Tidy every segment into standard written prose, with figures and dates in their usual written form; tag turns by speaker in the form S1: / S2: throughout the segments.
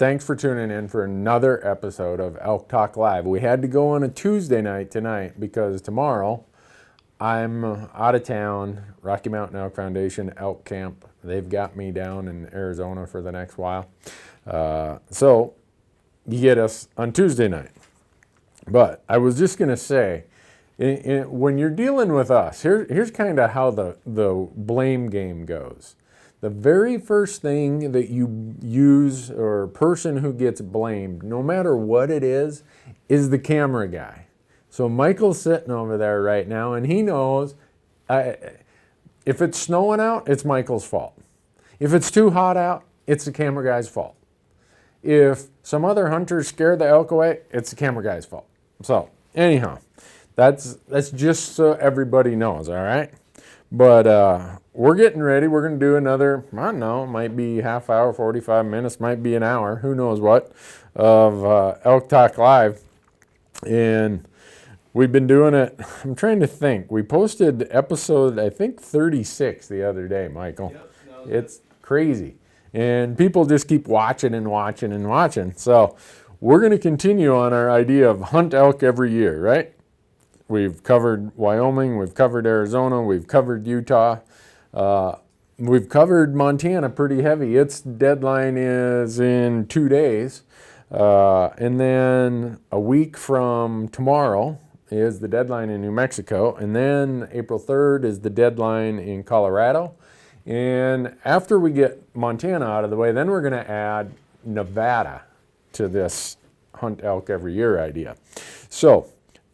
S1: Thanks for tuning in for another episode of Elk Talk Live. We had to go on a Tuesday night tonight because tomorrow I'm out of town, Rocky Mountain Elk Foundation Elk Camp. They've got me down in Arizona for the next while. So you get us on Tuesday night. But I was just going to say, when you're dealing with us, here's kind of how the blame game goes. The very first thing that you use or person who gets blamed, no matter what it is the camera guy. So Michael's sitting over there right now, and he knows if it's snowing out, it's Michael's fault. If it's too hot out, it's the camera guy's fault. If some other hunters scare the elk away, it's the camera guy's fault. So anyhow, that's just so everybody knows, all right? But we're getting ready. We're going to do another, I don't know, might be half hour, 45 minutes, might be an hour, who knows what, of Elk Talk Live. And we've been doing it, I'm trying to think. We posted episode, I think, 36 the other day, Michael.
S2: Yep,
S1: it's crazy. And people just keep watching and watching and watching. So we're going to continue on our idea of hunt elk every year, right? We've covered Wyoming, we've covered Arizona, we've covered Utah. We've covered Montana pretty heavy. Its deadline is in 2 days. And then a week from tomorrow is the deadline in New Mexico. And then April 3rd is the deadline in Colorado. And after we get Montana out of the way, then we're going to add Nevada to this hunt elk every year idea. So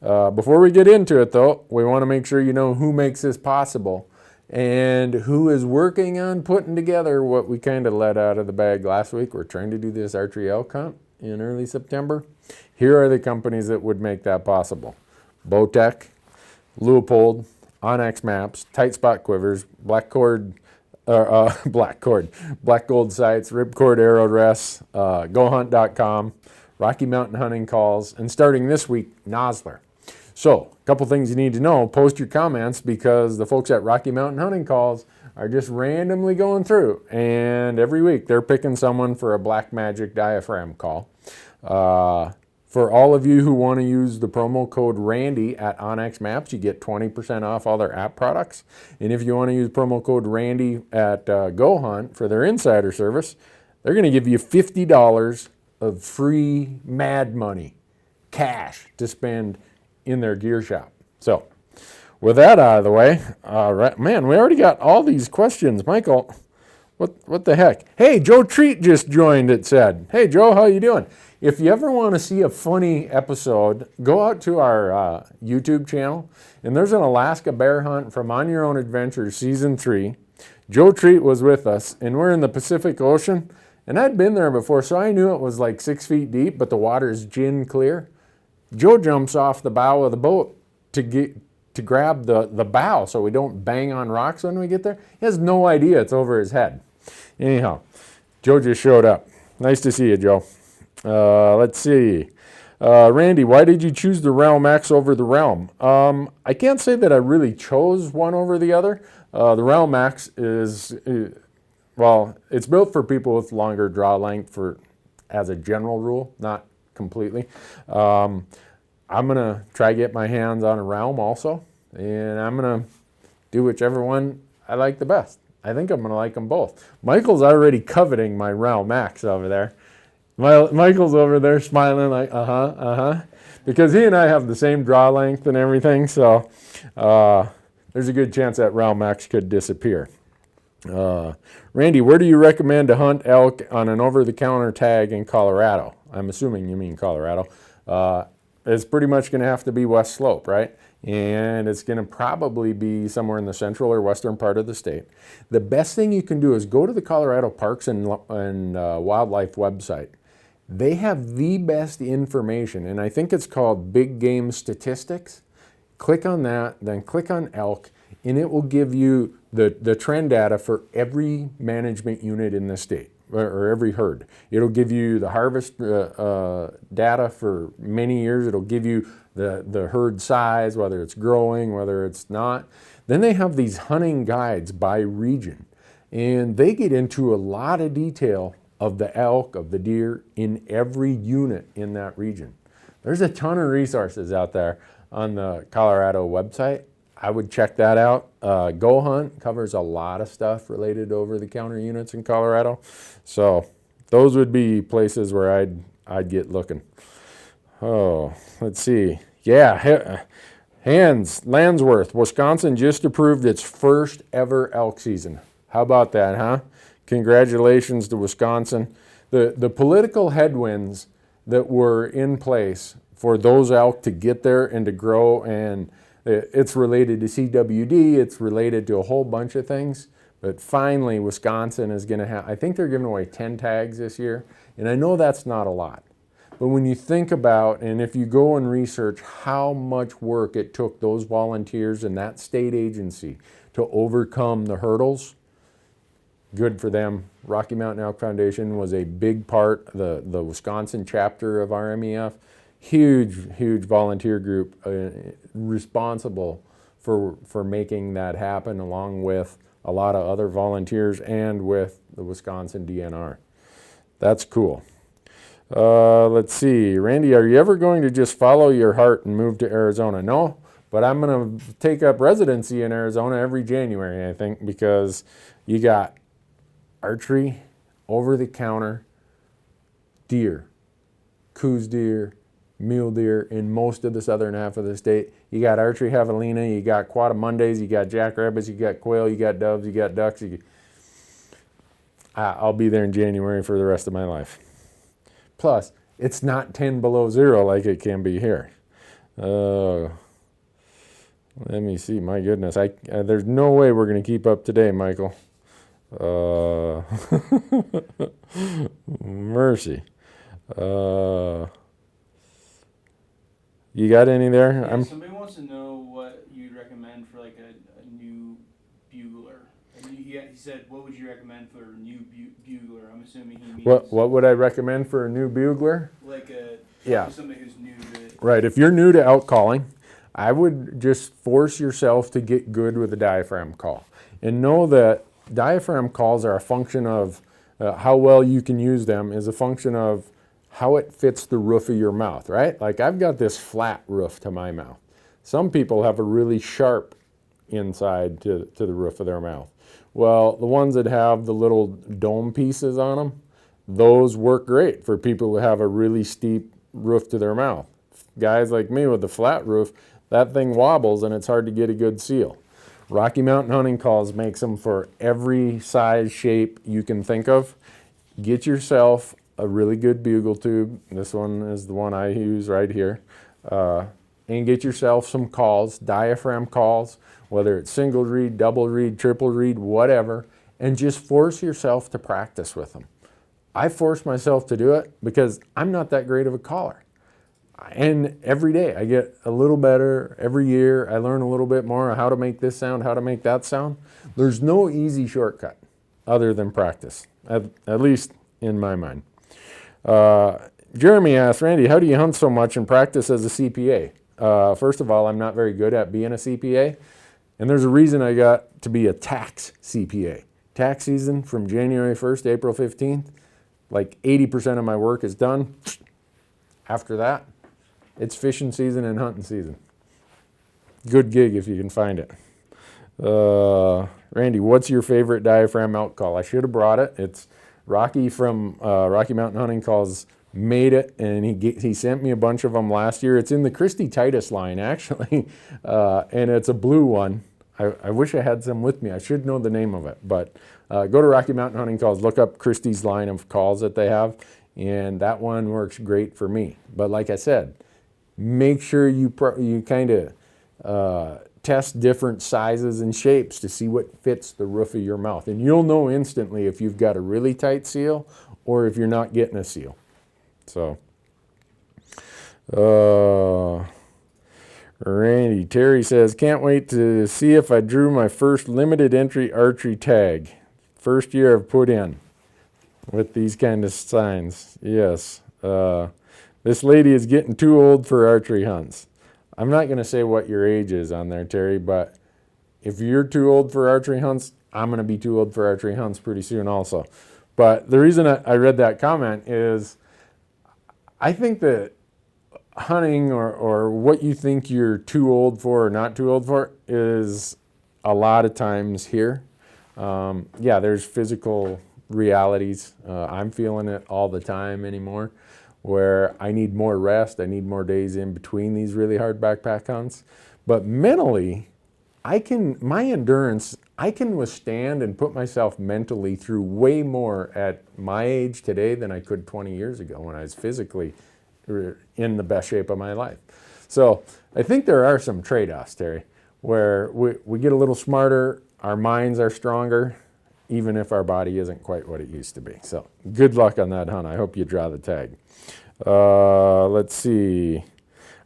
S1: before we get into it, though, we want to make sure you know who makes this possible and who is working on putting together what we kind of let out of the bag last week. We're trying to do this archery elk hunt in early September. Here are the companies that would make that possible. Bowtech, Leupold, Onyx Maps, Tight Spot Quivers, Black Gold Sights, Ripcord Arrow Rests, GoHunt.com, Rocky Mountain Hunting Calls, and starting this week, Nosler. So, a couple things you need to know. Post your comments because the folks at Rocky Mountain Hunting Calls are just randomly going through. And every week they're picking someone for a Black Magic diaphragm call. For all of you who want to use the promo code RANDY at Onyx Maps, you get 20% off all their app products. And if you want to use promo code RANDY at Go Hunt for their insider service, they're going to give you $50 of free mad money, cash, to spend in their gear shop. So, with that out of the way, right, man, we already got all these questions. Michael, what the heck? Hey, Joe Treat just joined, it said. Hey, Joe, how you doing? If you ever want to see a funny episode, go out to our YouTube channel, and there's an Alaska bear hunt from On Your Own Adventure Season 3. Joe Treat was with us, and we're in the Pacific Ocean, and I'd been there before, so I knew it was like 6 feet deep, but the water's gin clear. Joe jumps off the bow of the boat to grab the bow so we don't bang on rocks when we get there. He has no idea it's over his head. Anyhow, Joe just showed up. Nice to see you, Joe. Let's see. Randy, why did you choose the Realm X over the Realm? I can't say that I really chose one over the other. The Realm X is, well, it's built for people with longer draw length as a general rule, not completely. I'm going to try to get my hands on a Realm also, and I'm going to do whichever one I like the best. I think I'm going to like them both. Michael's already coveting my Realm X over there. Michael's over there smiling like, because he and I have the same draw length and everything, so there's a good chance that Realm X could disappear. Randy, where do you recommend to hunt elk on an over-the-counter tag in Colorado? I'm assuming you mean Colorado. It's pretty much going to have to be West Slope, right? And it's going to probably be somewhere in the central or western part of the state. The best thing you can do is go to the Colorado Parks and Wildlife website. They have the best information, and I think it's called Big Game Statistics. Click on that, then click on elk, and it will give you the trend data for every management unit in the state, or every herd. It'll give you the harvest data for many years. It'll give you the herd size, whether it's growing, whether it's not. Then they have these hunting guides by region, and they get into a lot of detail of the elk, of the deer in every unit in that region. There's a ton of resources out there on the Colorado website. I would check that out. Go Hunt covers a lot of stuff related to over-the-counter units in Colorado. So those would be places where I'd get looking. Oh, let's see. Yeah, Landsworth, Wisconsin just approved its first ever elk season. How about that, huh? Congratulations to Wisconsin. The political headwinds that were in place for those elk to get there and to grow, and it's related to CWD, it's related to a whole bunch of things, but finally Wisconsin is going to have, I think they're giving away 10 tags this year, and I know that's not a lot. But when you think about, and if you go and research how much work it took those volunteers and that state agency to overcome the hurdles, good for them. Rocky Mountain Elk Foundation was a big part, the Wisconsin chapter of RMEF, huge volunteer group responsible for making that happen, along with a lot of other volunteers and with the Wisconsin DNR. That's cool. Let's see. Randy, are you ever going to just follow your heart and move to Arizona? No, but I'm going to take up residency in Arizona every January, I think, because you got archery, over-the-counter, deer, coos deer, mule deer in most of the southern half of the state. You got archery javelina, you got quadrimundes, you got jackrabbits, you got quail, you got doves, you got ducks. I'll be there in January for the rest of my life. Plus, it's not 10 below zero like it can be here. Let me see. My goodness, there's no way we're going to keep up today, Michael. Mercy. You got any there?
S2: Yeah, somebody wants to know what you'd recommend for like a new bugler. He said, what would you recommend for a new bugler? I'm assuming he means...
S1: What would I recommend for a new bugler?
S2: Like somebody who's new to it.
S1: Right. If you're new to elk calling, I would just force yourself to get good with a diaphragm call. And know that diaphragm calls are a function of how well you can use them is a function of how it fits the roof of your mouth, right? Like I've got this flat roof to my mouth. Some people have a really sharp inside to the roof of their mouth. Well, the ones that have the little dome pieces on them, those work great for people who have a really steep roof to their mouth. Guys like me with the flat roof, that thing wobbles and it's hard to get a good seal. Rocky Mountain Hunting Calls makes them for every size, shape you can think of. Get yourself a really good bugle tube. This one is the one I use right here. And get yourself some calls, diaphragm calls, whether it's single reed, double reed, triple reed, whatever, and just force yourself to practice with them. I force myself to do it because I'm not that great of a caller. And every day I get a little better. Every year I learn a little bit more on how to make this sound, how to make that sound. There's no easy shortcut other than practice, at least in my mind. Jeremy asked, Randy, how do you hunt so much and practice as a CPA? First of all, I'm not very good at being a CPA, and there's a reason I got to be a tax CPA. Tax season from January 1st to April 15th, like 80% of my work is done. After that, it's fishing season and hunting season. Good gig if you can find it. Randy, what's your favorite diaphragm elk call? I should have brought it. It's Rocky from Rocky Mountain Hunting Calls made it, and he sent me a bunch of them last year. It's in the Christy Titus line, actually, and it's a blue one. I wish I had some with me. I should know the name of it, but go to Rocky Mountain Hunting Calls, look up Christy's line of calls that they have, and that one works great for me. But like I said, make sure you kind of test different sizes and shapes to see what fits the roof of your mouth, and you'll know instantly if you've got a really tight seal or if you're not getting a seal. So, Randy, Terry says, can't wait to see if I drew my first limited entry archery tag. First year I've put in with these kind of signs. Yes. This lady is getting too old for archery hunts. I'm not going to say what your age is on there, Terry, but if you're too old for archery hunts, I'm going to be too old for archery hunts pretty soon also. But the reason I read that comment is I think that hunting or what you think you're too old for or not too old for is a lot of times here. Yeah, there's physical realities. I'm feeling it all the time anymore, where I need more rest. I need more days in between these really hard backpack hunts. But mentally, my endurance, I can withstand and put myself mentally through way more at my age today than I could 20 years ago when I was physically in the best shape of my life. So I think there are some trade-offs, Terry, where we get a little smarter, our minds are stronger, even if our body isn't quite what it used to be. So good luck on that hunt. I hope you draw the tag. Let's see.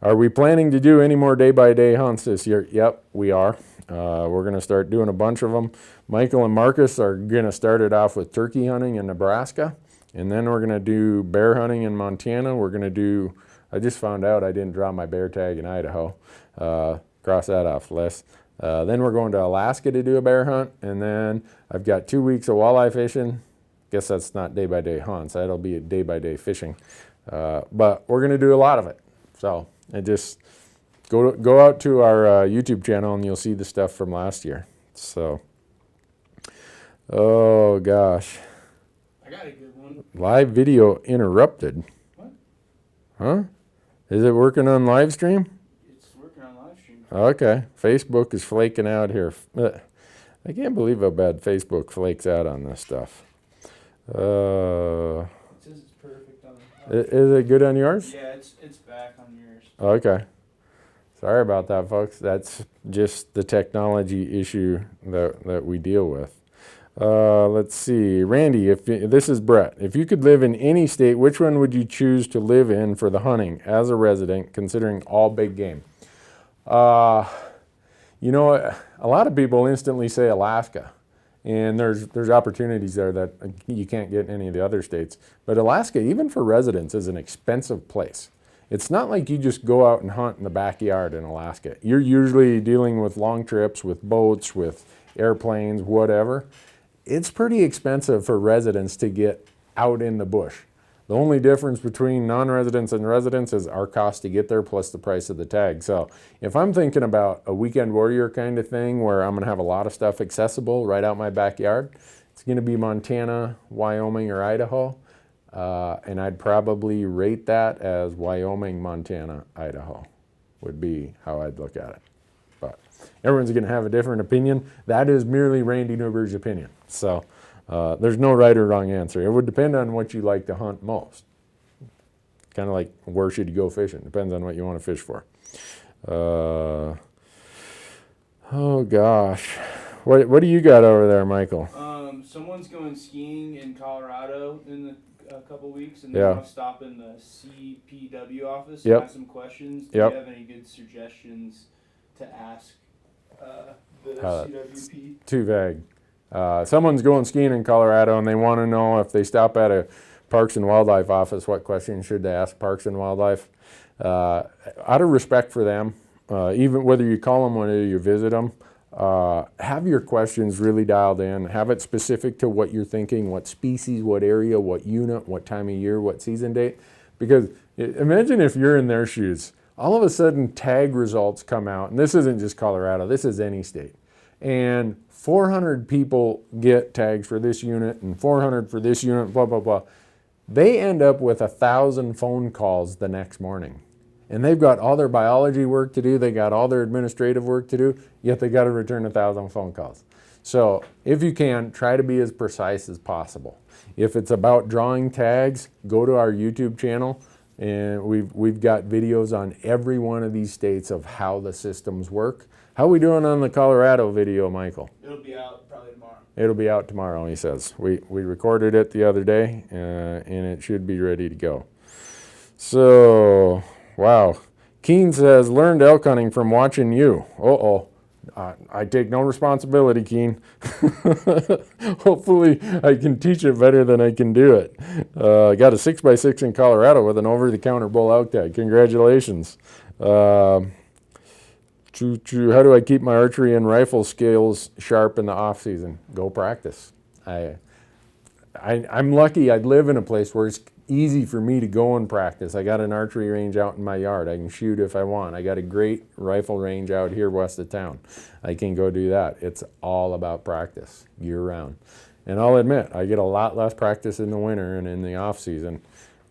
S1: Are we planning to do any more day-by-day hunts this year? Yep, we are. We're going to start doing a bunch of them. Michael and Marcus are going to start it off with turkey hunting in Nebraska. And then we're going to do bear hunting in Montana. We're going to do, I just found out I didn't draw my bear tag in Idaho. Cross that off the list. Then we're going to Alaska to do a bear hunt. And then I've got 2 weeks of walleye fishing. Guess that's not day-by-day hunts. That'll be day-by-day fishing. But we're going to do a lot of it. So I just go out to our YouTube channel and you'll see the stuff from last year. So, oh gosh.
S2: I got a good one.
S1: Live video interrupted.
S2: What?
S1: Huh? Is it working on live stream?
S2: It's working on live stream.
S1: Okay. Facebook is flaking out here. I can't believe how bad Facebook flakes out on this stuff.
S2: It says it's perfect on the
S1: Is it good on yours?
S2: Yeah, it's back on yours.
S1: Okay. Sorry about that, folks. That's just the technology issue that we deal with. Let's see. Randy, this is Brett. If you could live in any state, which one would you choose to live in for the hunting as a resident, considering all big game? You know, a lot of people instantly say Alaska. And there's opportunities there that you can't get in any of the other states. But Alaska, even for residents, is an expensive place. It's not like you just go out and hunt in the backyard in Alaska. You're usually dealing with long trips, with boats, with airplanes, whatever. It's pretty expensive for residents to get out in the bush. The only difference between non-residents and residents is our cost to get there plus the price of the tag. So if I'm thinking about a weekend warrior kind of thing where I'm going to have a lot of stuff accessible right out my backyard, it's going to be Montana, Wyoming, or Idaho. And I'd probably rate that as Wyoming, Montana, Idaho would be how I'd look at it. But everyone's going to have a different opinion. That is merely Randy Newberg's opinion. So there's no right or wrong answer. It would depend on what you like to hunt most. Kind of like where should you go fishing? Depends on what you want to fish for. Oh gosh, what do you got over there, Michael?
S2: Someone's going skiing in Colorado in a couple weeks, and they
S1: Yeah.
S2: want to stop in the CPW office
S1: Yep.
S2: and ask some questions. Do
S1: Yep.
S2: you have any good suggestions to ask the
S1: Uh,
S2: CWP?
S1: Too vague. Someone's going skiing in Colorado and they want to know if they stop at a Parks and Wildlife office, what questions should they ask Parks and Wildlife? Out of respect for them, even whether you call them, whether you visit them, have your questions really dialed in. Have it specific to what you're thinking, what species, what area, what unit, what time of year, what season date. Because imagine if you're in their shoes. All of a sudden tag results come out, and this isn't just Colorado, this is any state. And 400 people get tags for this unit and 400 for this unit, blah, blah, blah. They end up with 1,000 phone calls the next morning. And they've got all their biology work to do, they got all their administrative work to do, yet they got to return 1,000 phone calls. So if you can, try to be as precise as possible. If it's about drawing tags, go to our YouTube channel. And we've got videos on every one of these states of how the systems work. How are we doing on the Colorado video, Michael?
S2: It'll be out probably tomorrow.
S1: It'll be out tomorrow, he says. We recorded it the other day, and it should be ready to go. So, wow. Keen says, learned elk hunting from watching you. Uh-oh. I take no responsibility, Keen. Hopefully I can teach it better than I can do it. I got a 6x6 in Colorado with an over-the-counter bull elk tag. Congratulations. How do I keep my archery and rifle skills sharp in the off season? Go practice. I'm lucky I live in a place where it's easy for me to go and practice. I got an archery range out in my yard. I can shoot if I want. I got a great rifle range out here west of town. I can go do that. It's all about practice year round. And I'll admit, I get a lot less practice in the winter and in the off season.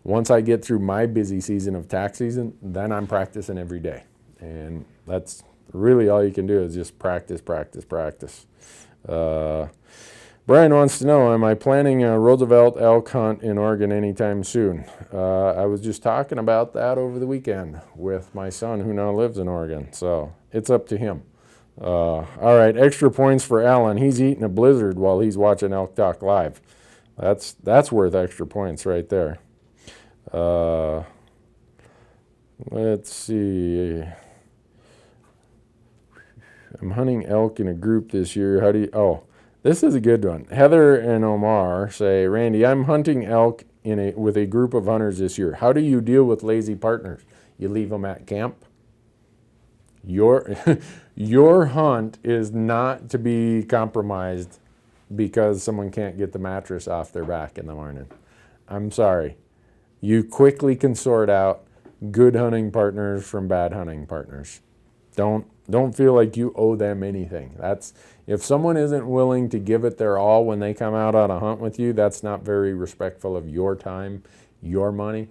S1: Once I get through my busy season of tax season, then I'm practicing every day. And that's really all you can do is just practice, practice, practice. Brian wants to know, am I planning a Roosevelt elk hunt in Oregon anytime soon? I was just talking about that over the weekend with my son who now lives in Oregon, so it's up to him. All right, extra points for Alan. He's eating a blizzard while he's watching Elk Talk live. That's worth extra points right there. Let's see. I'm hunting elk in a group this year. How do you, this is a good one. Heather and Omar say, Randy, I'm hunting elk with a group of hunters this year. How do you deal with lazy partners? You leave them at camp? Your hunt is not to be compromised because someone can't get the mattress off their back in the morning. I'm sorry. You quickly can sort out good hunting partners from bad hunting partners. Don't feel like you owe them anything. If someone isn't willing to give it their all when they come out on a hunt with you, that's not very respectful of your time, your money.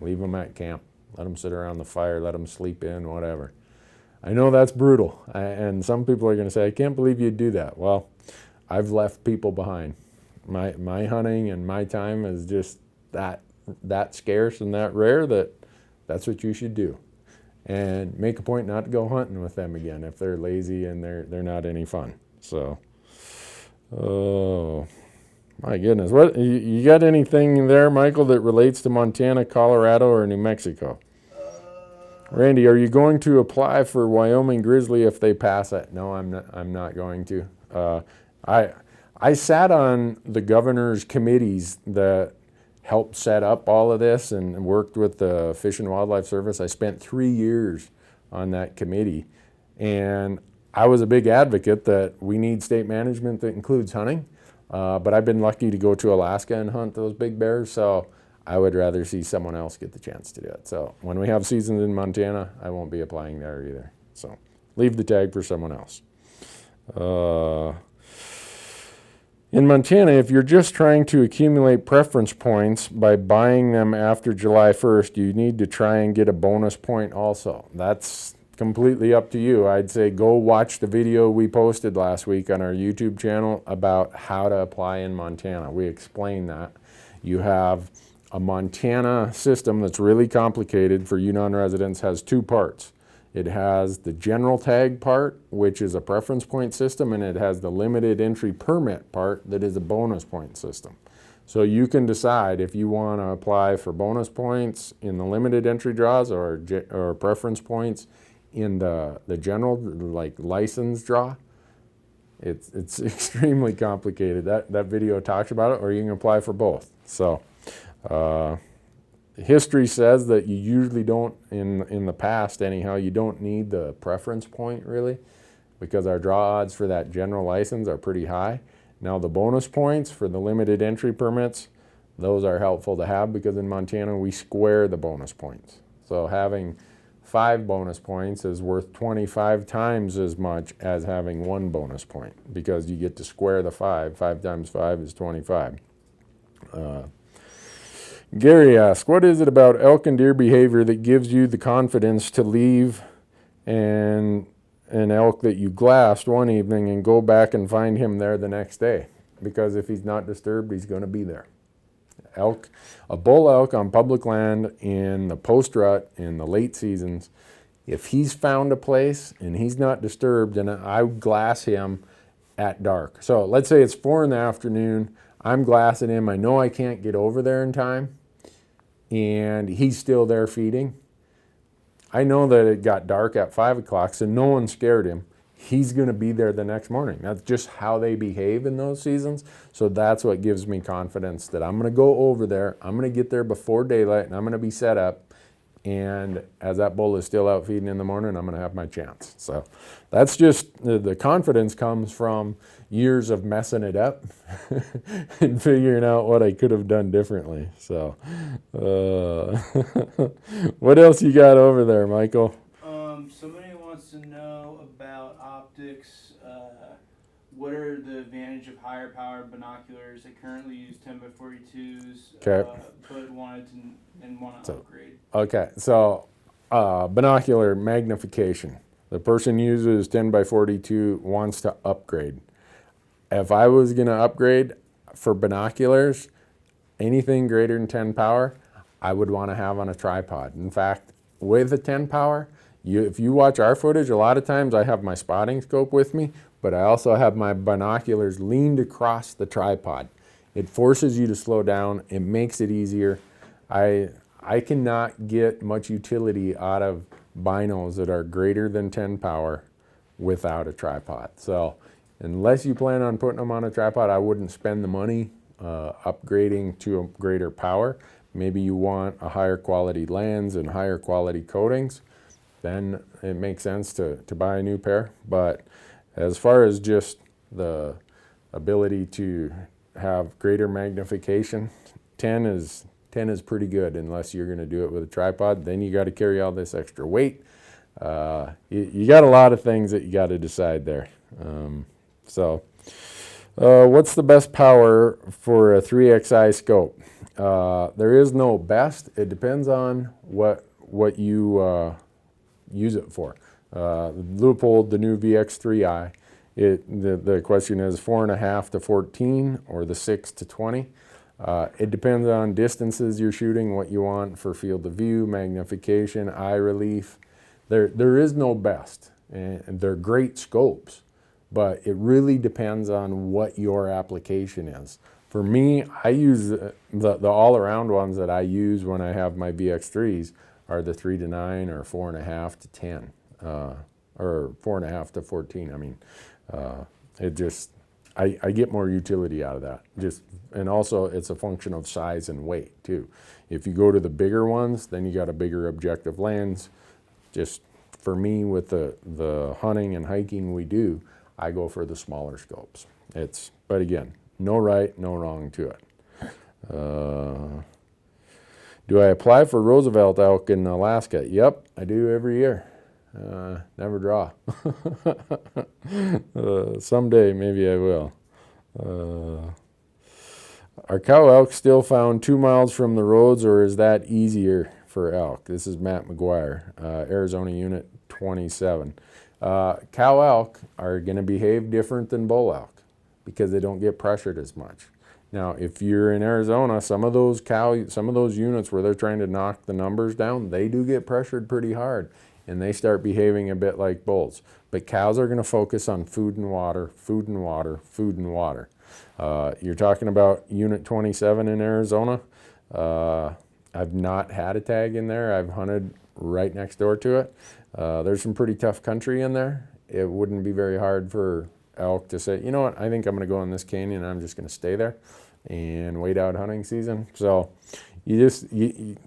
S1: Leave them at camp. Let them sit around the fire. Let them sleep in, whatever. I know that's brutal, and some people are going to say, I can't believe you'd do that. Well, I've left people behind. My hunting and my time is just that scarce and that rare that's what you should do. And make a point not to go hunting with them again if they're lazy and they're not any fun. So, oh my goodness, what you got anything there, Michael, that relates to Montana, Colorado, or New Mexico? Randy, are you going to apply for Wyoming grizzly if they pass it? No, I'm not going to. I sat on the governor's committees that helped set up all of this and worked with the Fish and Wildlife Service. I spent 3 years on that committee, and I was a big advocate that we need state management that includes hunting, but I've been lucky to go to Alaska and hunt those big bears, so I would rather see someone else get the chance to do it. So when we have seasons in Montana, I won't be applying there either. So leave the tag for someone else. In Montana, if you're just trying to accumulate preference points by buying them after July 1st, you need to try and get a bonus point also. That's completely up to you. I'd say go watch the video we posted last week on our YouTube channel about how to apply in Montana. We explain that. You have a Montana system that's really complicated for you non-residents, has 2 parts. It has the general tag part, which is a preference point system, and it has the limited entry permit part that is a bonus point system. So you can decide if you want to apply for bonus points in the limited entry draws or preference points in the general, like license draw. It's extremely complicated. That video talks about it, or you can apply for both. So history says that you usually don't, in the past anyhow, you don't need the preference point really, because our draw odds for that general license are pretty high. Now the bonus points for the limited entry permits, those are helpful to have because in Montana we square the bonus points. So having 5 bonus points is worth 25 times as much as having 1 bonus point because you get to square the 5. 5 times 5 is 25. Gary asks, what is it about elk and deer behavior that gives you the confidence to leave an elk that you glassed one evening and go back and find him there the next day? Because if he's not disturbed, he's going to be there. A bull elk on public land in the post-rut in the late seasons, if he's found a place and he's not disturbed, and I glass him at dark. So let's say it's 4 in the afternoon, I'm glassing him, I know I can't get over there in time, and he's still there feeding. I know that it got dark at 5 o'clock, so no one scared him. He's going to be there the next morning. That's just how they behave in those seasons. So that's what gives me confidence that I'm going to go over there, I'm going to get there before daylight, and I'm going to be set up, and as that bull is still out feeding in the morning, I'm going to have my chance. So that's just the confidence comes from years of messing it up and figuring out what I could have done differently. So what else you got over there, Michael?
S2: Somebody wants to know about optics. What are the advantage of higher power binoculars? I currently use 10x42s,
S1: Okay.
S2: but wanted to upgrade.
S1: Okay, so binocular magnification. The person uses 10x42, wants to upgrade. If I was going to upgrade for binoculars, anything greater than 10 power, I would want to have on a tripod. In fact, with a 10 power, if you watch our footage, a lot of times I have my spotting scope with me, but I also have my binoculars leaned across the tripod. It forces you to slow down. It makes it easier. I cannot get much utility out of binos that are greater than 10 power without a tripod. So unless you plan on putting them on a tripod, I wouldn't spend the money upgrading to a greater power. Maybe you want a higher quality lens and higher quality coatings, then it makes sense to buy a new pair. But as far as just the ability to have greater magnification, 10 is pretty good unless you're going to do it with a tripod. Then you got to carry all this extra weight. You got a lot of things that you got to decide there. What's the best power for a 3XI scope? There is no best. It depends on what you use it for. Leupold, the new VX3i, the question is 4.5 to 14 or the 6 to 20. It depends on distances you're shooting, what you want for field of view, magnification, eye relief. There is no best, and they're great scopes, but it really depends on what your application is. For me, I use the all-around ones that I use when I have my VX3s are the 3 to 9 or 4.5 to 10, or 4.5 to 14. I mean, I get more utility out of that. And also it's a function of size and weight too. If you go to the bigger ones, then you got a bigger objective lens. Just for me, with the hunting and hiking we do, I go for the smaller scopes. But again, no right, no wrong to it. Do I apply for Roosevelt elk in Alaska? Yep, I do every year. Never draw. Someday maybe I will. Are cow elk still found 2 miles from the roads, or is that easier for elk? This is Matt McGuire, Arizona Unit 27. Cow elk are going to behave different than bull elk because they don't get pressured as much. Now, if you're in Arizona, some of those units where they're trying to knock the numbers down, they do get pressured pretty hard, and they start behaving a bit like bulls. But cows are going to focus on food and water, food and water, food and water. You're talking about Unit 27 in Arizona. I've not had a tag in there. I've hunted right next door to it. There's some pretty tough country in there. It wouldn't be very hard for elk to say, you know what, I think I'm going to go in this canyon and I'm just going to stay there and wait out hunting season. So you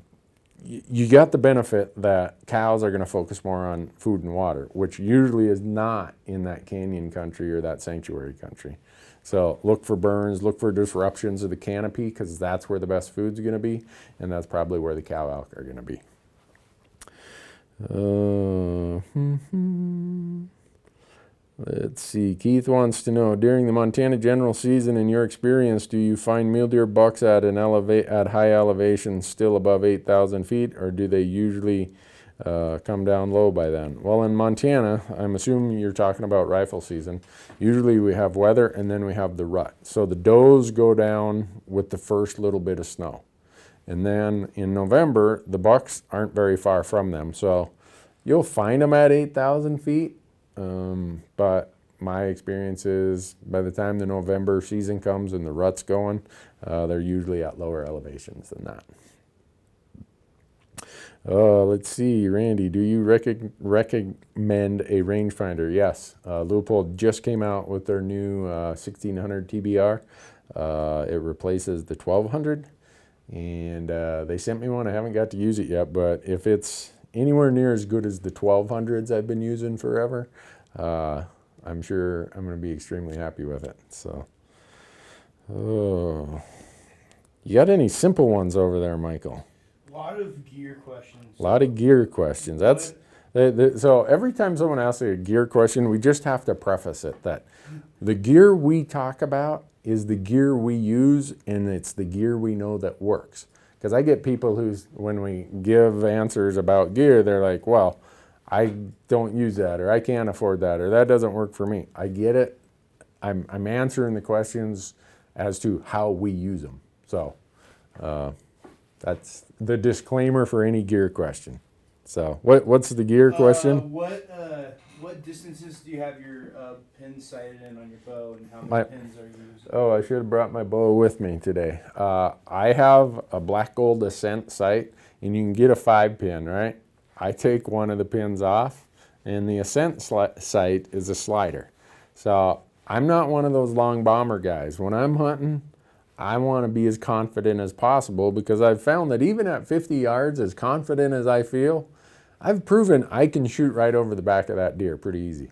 S1: got the benefit that cows are going to focus more on food and water, which usually is not in that canyon country or that sanctuary country. So look for burns, look for disruptions of the canopy, because that's where the best food's going to be, and that's probably where the cow elk are going to be. Let's see. Keith wants to know, during the Montana general season, in your experience, do you find mule deer bucks at high elevation still above 8,000 feet, or do they usually come down low by then? Well, in Montana, I'm assuming you're talking about rifle season. Usually we have weather and then we have the rut. So the does go down with the first little bit of snow. And then in November, the bucks aren't very far from them. So you'll find them at 8,000 feet. But my experience is by the time the November season comes and the rut's going, they're usually at lower elevations than that. Let's see, Randy, do you recommend a rangefinder? Yes. Leupold just came out with their new 1600 TBR. It replaces the 1200. And they sent me one. I haven't got to use it yet, but if it's anywhere near as good as the 1200s I've been using forever, I'm sure I'm going to be extremely happy with it. So, oh, you got any simple ones over there, Michael?
S2: A lot of gear questions.
S1: A lot of gear questions. That's so every time someone asks a gear question, we just have to preface it that the gear we talk about is the gear we use, and it's the gear we know that works. Because I get people when we give answers about gear, they're like, well, I don't use that, or I can't afford that, or that doesn't work for me. I get it. I'm answering the questions as to how we use them. So that's the disclaimer for any gear question. So what's the gear question?
S2: What distances do you have your pins sighted in on your bow, and how many pins are you using?
S1: Oh, I should have brought my bow with me today. I have a black gold Ascent sight, and you can get a 5-pin, right? I take one of the pins off, and the Ascent sight is a slider. So I'm not one of those long bomber guys. When I'm hunting, I want to be as confident as possible, because I've found that even at 50 yards, as confident as I feel, I've proven I can shoot right over the back of that deer pretty easy.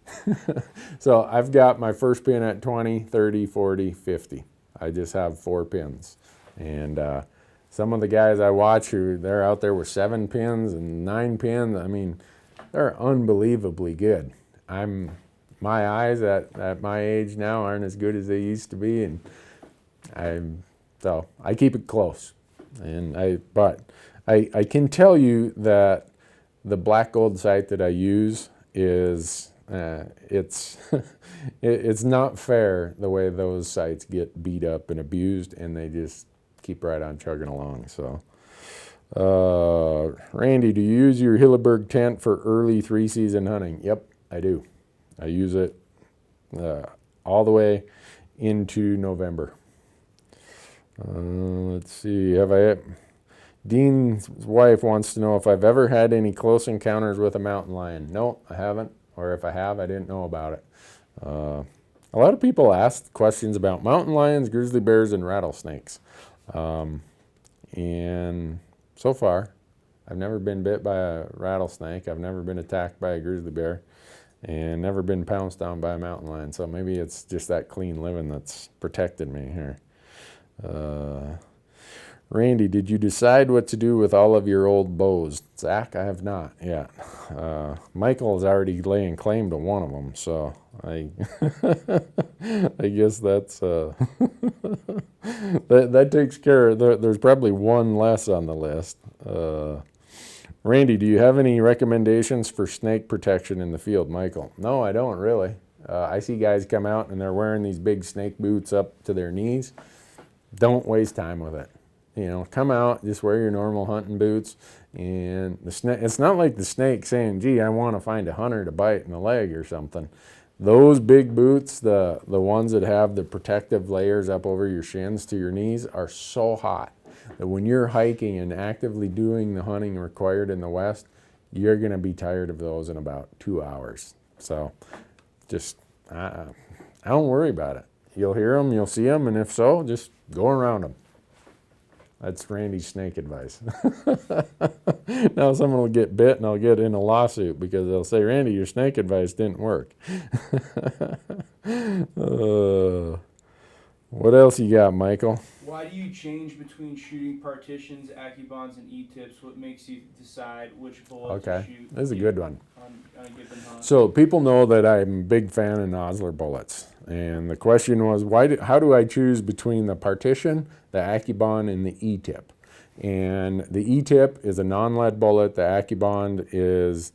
S1: So I've got my first pin at 20, 30, 40, 50. I just have 4 pins. And some of the guys I watch they're out there with 7 pins and 9 pins. I mean, they're unbelievably good. My eyes at my age now aren't as good as they used to be, and so I keep it close. But I can tell you that the black gold sight that I use is it's not fair the way those sights get beat up and abused, and they just keep right on chugging along. So Randy, do you use your Hilleberg tent for early 3-season hunting? Yep, I do. I use it all the way into November. Let's see, Dean's wife wants to know if I've ever had any close encounters with a mountain lion. No, I haven't. Or if I have, I didn't know about it. A lot of people ask questions about mountain lions, grizzly bears, and rattlesnakes. And so far, I've never been bit by a rattlesnake. I've never been attacked by a grizzly bear, and never been pounced on by a mountain lion. So maybe it's just that clean living that's protected me here. Randy, did you decide what to do with all of your old bows? Zach, I have not yet. Michael is already laying claim to one of them, so I guess that's that takes care of. There's probably one less on the list. Randy, do you have any recommendations for snake protection in the field? Michael, no, I don't really. I see guys come out and they're wearing these big snake boots up to their knees. Don't waste time with it. Come out, just wear your normal hunting boots, and the snake. It's not like the snake saying, "Gee, I want to find a hunter to bite in the leg or something." Those big boots, the ones that have the protective layers up over your shins to your knees, are so hot that when you're hiking and actively doing the hunting required in the West, you're going to be tired of those in about 2 hours. So, just I don't worry about it. You'll hear them, you'll see them, and if so, just go around them. That's Randy's snake advice. Now someone will get bit and I'll get in a lawsuit because they'll say, Randy, your snake advice didn't work. What else you got, Michael?
S2: Why do you change between shooting partitions, AccuBonds, and E-tips? What makes you decide which bullet to shoot?
S1: This is a good one.
S2: On a given hunt?
S1: So people know that I'm a big fan of Nosler bullets. And the question was, how do I choose between the partition, the AccuBond, and the E-tip? And the E-tip is a non-lead bullet. The AccuBond is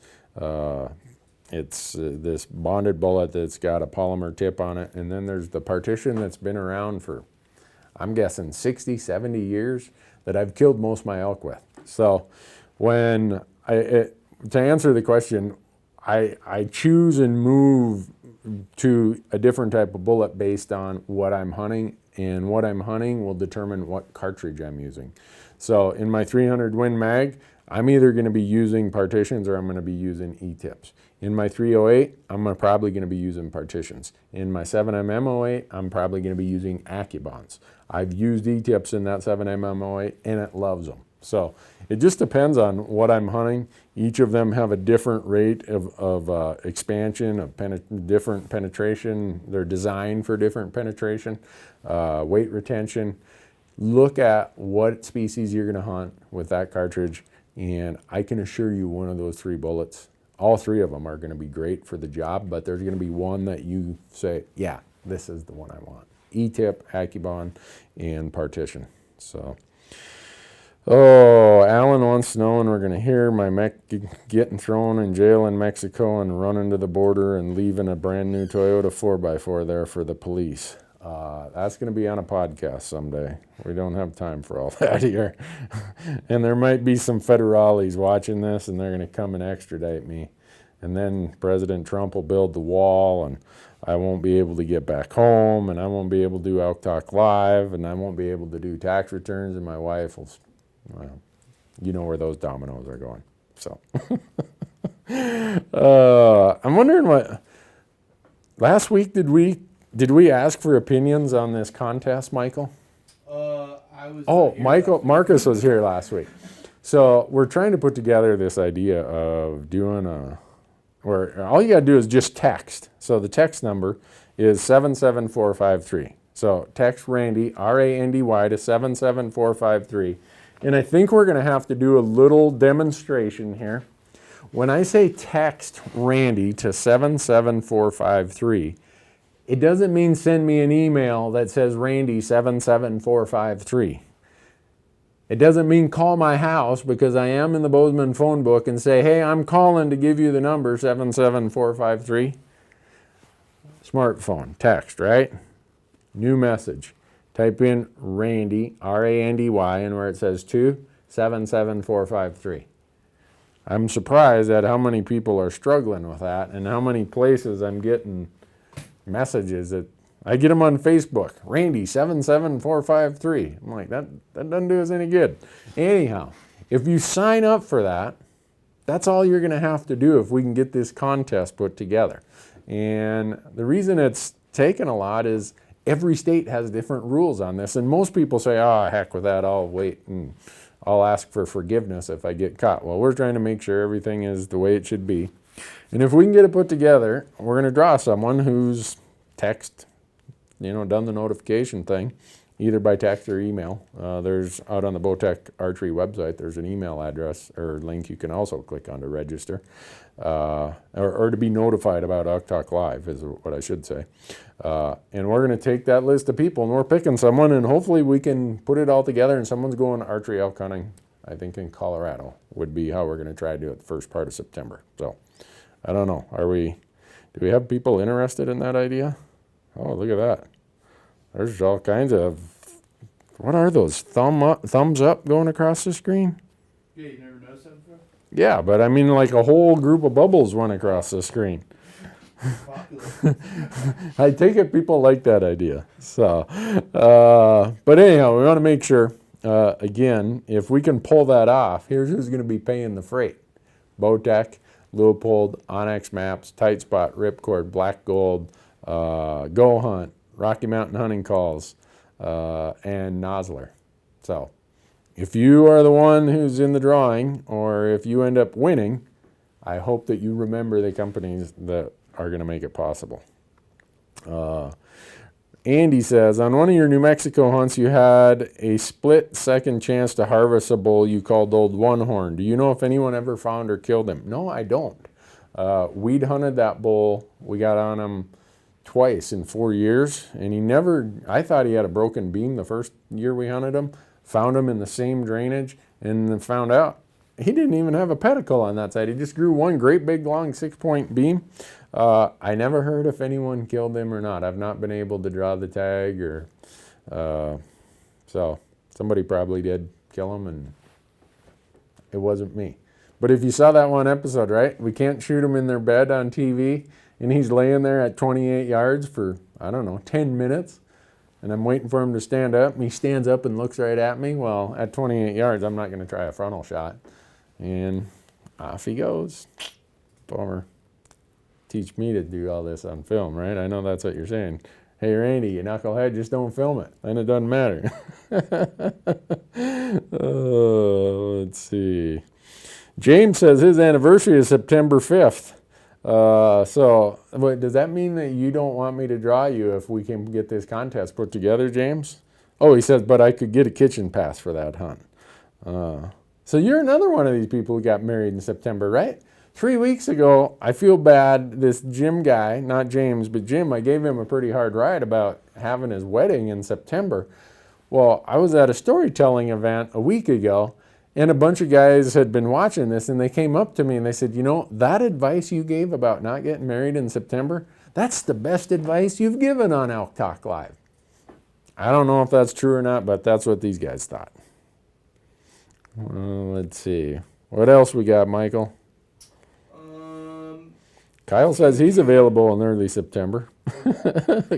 S1: this bonded bullet that's got a polymer tip on it. And then there's the partition that's been around for, I'm guessing, 60, 70 years that I've killed most of my elk with. So to answer the question, I choose and move to a different type of bullet based on what I'm hunting, and what I'm hunting will determine what cartridge I'm using. So in my 300 Win Mag, I'm either going to be using partitions or I'm going to be using E-tips. In my 308, I'm probably going to be using partitions. In my 7mm08, I'm probably going to be using Accubons. I've used E-tips in that 7mm08 and it loves them. So it just depends on what I'm hunting. Each of them have a different rate of expansion, of different penetration. They're designed for different penetration, weight retention. Look at what species you're going to hunt with that cartridge, and I can assure you one of those 3 bullets, all 3 of them are going to be great for the job, but there's going to be one that you say, yeah, this is the one I want. E-tip, Accubon, and partition. So, oh, Alan wants to know when we're going to hear my mech getting thrown in jail in Mexico and running to the border and leaving a brand new Toyota 4x4 there for the police. That's going to be on a podcast someday. We don't have time for all that here. And there might be some federales watching this, and they're going to come and extradite me. And then President Trump will build the wall, and I won't be able to get back home, and I won't be able to do Elk Talk Live, and I won't be able to do tax returns, and my wife will, well, you know where those dominoes are going. So, I'm wondering what, last week did we ask for opinions on this contest, Michael?
S2: I was.
S1: Oh, Marcus was here last week. So we're trying to put together this idea of doing where all you got to do is just text. So the text number is 77453. So text Randy, R-A-N-D-Y, to 77453. And I think we're going to have to do a little demonstration here. When I say text Randy to 77453, it doesn't mean send me an email that says Randy 77453. It doesn't mean call my house, because I am in the Bozeman phone book, and say, hey, I'm calling to give you the number 77453. Smartphone, text, right? New message. Type in Randy, R-A-N-D-Y, and where it says 77453. I'm surprised at how many people are struggling with that and how many places I'm getting messages that I get them on Facebook. Randy 77453. I'm like, that doesn't do us any good. Anyhow, if you sign up for that, that's all you're going to have to do if we can get this contest put together. And the reason it's taken a lot is every state has different rules on this, and most people say, oh, heck with that, I'll wait and I'll ask for forgiveness if I get caught. Well, we're trying to make sure everything is the way it should be. And if we can get it put together, we're going to draw someone who's done the notification thing, either by text or email. There's out on the Bowtech Archery website, there's an email address or link you can also click on to register, or to be notified about Elk Talk Live is what I should say. And we're going to take that list of people, and we're picking someone, and hopefully we can put it all together, and someone's going archery elk hunting, I think in Colorado, would be how we're going to try to do it the first part of September. So, I don't know. Do we have people interested in that idea? Oh, look at that. There's all kinds of, what are those, thumbs up going across the screen?
S2: Yeah, you never noticed that before?
S1: Yeah, but I mean like a whole group of bubbles went across the screen. I take it people like that idea. So, but anyhow, we want to make sure, again, if we can pull that off, here's who's going to be paying the freight. Bowtech, Leupold, Onyx Maps, Tight Spot, Ripcord, Black Gold, Go Hunt, Rocky Mountain Hunting Calls, and Nosler. So if you are the one who's in the drawing, or if you end up winning, I hope that you remember the companies that are going to make it possible. Andy says, on one of your New Mexico hunts, you had a split second chance to harvest a bull you called Old One Horn. Do you know if anyone ever found or killed him? No, I don't. We'd hunted that bull. We got on him twice in 4 years, and I thought he had a broken beam the first year we hunted him. Found him in the same drainage, and then found out he didn't even have a pedicle on that side. He just grew one great big long 6-point beam. I never heard if anyone killed him or not. I've not been able to draw the tag, or so somebody probably did kill him, and it wasn't me. But if you saw that one episode, right, we can't shoot him in their bed on TV, and he's laying there at 28 yards for, 10 minutes, and I'm waiting for him to stand up, and he stands up and looks right at me. Well, at 28 yards, I'm not going to try a frontal shot. And off he goes. Bummer. Teach me to do all this on film, right? I know that's what you're saying. Hey, Randy, you knucklehead, just don't film it. Then it doesn't matter. Let's see. James says his anniversary is September 5th. So does that mean that you don't want me to draw you if we can get this contest put together, James? Oh, he says, but I could get a kitchen pass for that hunt. So you're another one of these people who got married in September, right? 3 weeks ago, I feel bad, this Jim guy, not James, but Jim, I gave him a pretty hard ride about having his wedding in September. Well, I was at a storytelling event a week ago, and a bunch of guys had been watching this, and they came up to me and they said, you know, that advice you gave about not getting married in September, that's the best advice you've given on Elk Talk Live. I don't know if that's true or not, but that's what these guys thought. Let's see. What else we got, Michael? Kyle says he's available in early September.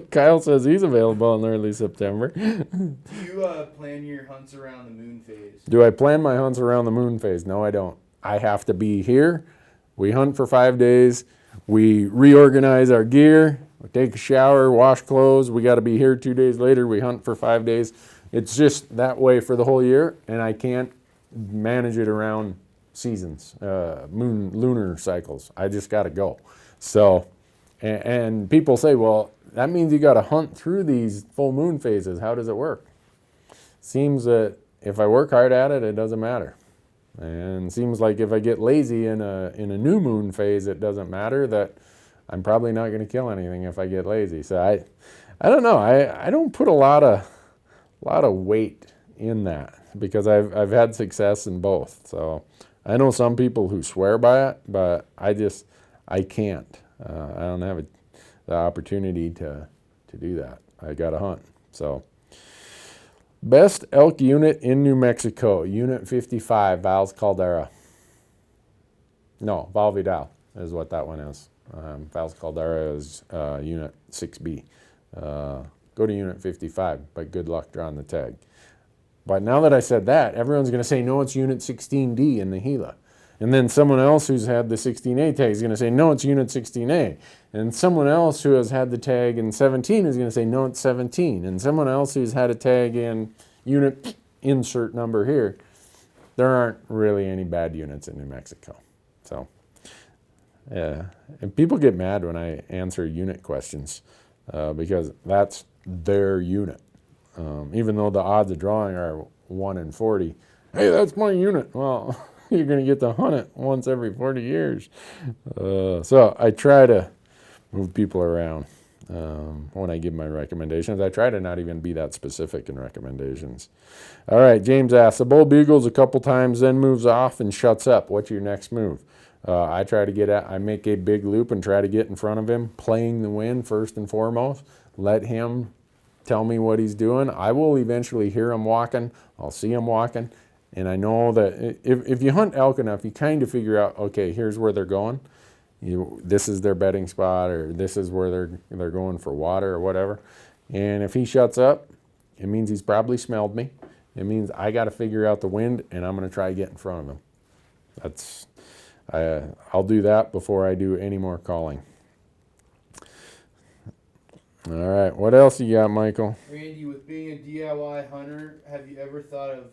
S1: Kyle says he's available in early September.
S2: Do you plan your hunts around the moon phase?
S1: Do I plan my hunts around the moon phase? No, I don't. I have to be here. We hunt for 5 days. We reorganize our gear. We take a shower, wash clothes. We got to be here 2 days later. We hunt for 5 days. It's just that way for the whole year, and I can't manage it around seasons, lunar cycles. I just got to go. So, and people say, well, that means you got to hunt through these full moon phases. How does it work? Seems that if I work hard at it, it doesn't matter. And seems like if I get lazy in a new moon phase, it doesn't matter, that I'm probably not going to kill anything if I get lazy. So I don't know. I don't put a lot of weight in that because I've had success in both. So I know some people who swear by it, but I can't. I don't have the opportunity to do that. I got to hunt. So best elk unit in New Mexico, Unit 55, Val's Caldera. No, Val Vidal is what that one is. Val's Caldera is Unit 6B. Go to Unit 55, but good luck drawing the tag. But now that I said that, everyone's going to say, no, it's Unit 16D in the Gila. And then someone else who's had the 16A tag is going to say, no, it's Unit 16A. And someone else who has had the tag in 17 is going to say, no, it's 17. And someone else who's had a tag in unit insert number here. There aren't really any bad units in New Mexico. So, yeah. And people get mad when I answer unit questions because that's their unit. Even though the odds of drawing are 1 in 40. Hey, that's my unit. Well, you're going to get to hunt it once every 40 years. So I try to move people around when I give my recommendations. I try to not even be that specific in recommendations. All right, James asks, the bull bugles a couple times, then moves off and shuts up. What's your next move? I try to get at, I make a big loop and try to get in front of him, playing the wind first and foremost. Let him tell me what he's doing. I will eventually hear him walking. I'll see him walking. And I know that if you hunt elk enough, you kind of figure out, okay, here's where they're going. This is their bedding spot, or this is where they're going for water or whatever. And if he shuts up, it means he's probably smelled me. It means I got to figure out the wind, and I'm going to try to get in front of him. I'll do that before I do any more calling. All right, what else you got, Michael?
S2: Randy, with being a DIY hunter, have you ever thought of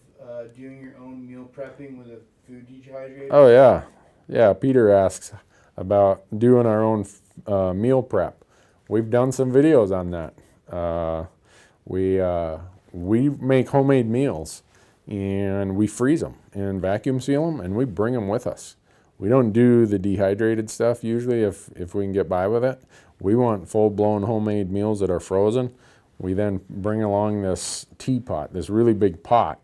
S2: doing your own meal prepping with a food dehydrator?
S1: Oh, yeah. Yeah, Peter asks about doing our own meal prep. We've done some videos on that. We make homemade meals, and we freeze them and vacuum seal them, and we bring them with us. We don't do the dehydrated stuff usually if we can get by with it. We want full-blown homemade meals that are frozen. We then bring along this teapot, this really big pot,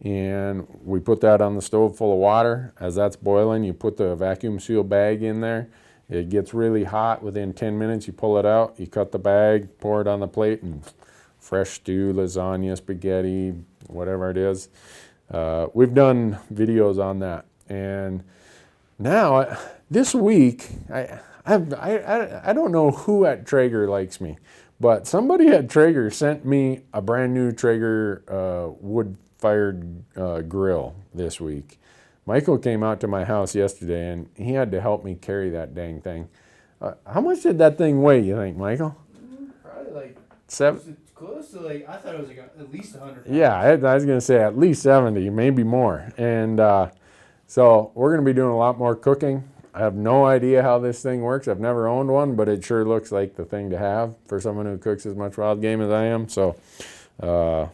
S1: and we put that on the stove full of water. As that's boiling, you put the vacuum seal bag in there. It gets really hot. Within 10 minutes, you pull it out, you cut the bag, pour it on the plate, and fresh stew, lasagna, spaghetti, whatever it is. We've done videos on that. And now, this week, I don't know who at Traeger likes me, but somebody at Traeger sent me a brand new Traeger wood-fired grill this week. Michael came out to my house yesterday, and he had to help me carry that dang thing. How much did that thing weigh, you think, Michael?
S2: Probably like
S1: Seven.
S2: close to like, I thought it was like at least 100 pounds.
S1: Yeah, I was going to say at least 70, maybe more. And so we're going to be doing a lot more cooking. I have no idea how this thing works. I've never owned one, but it sure looks like the thing to have for someone who cooks as much wild game as I am. So we're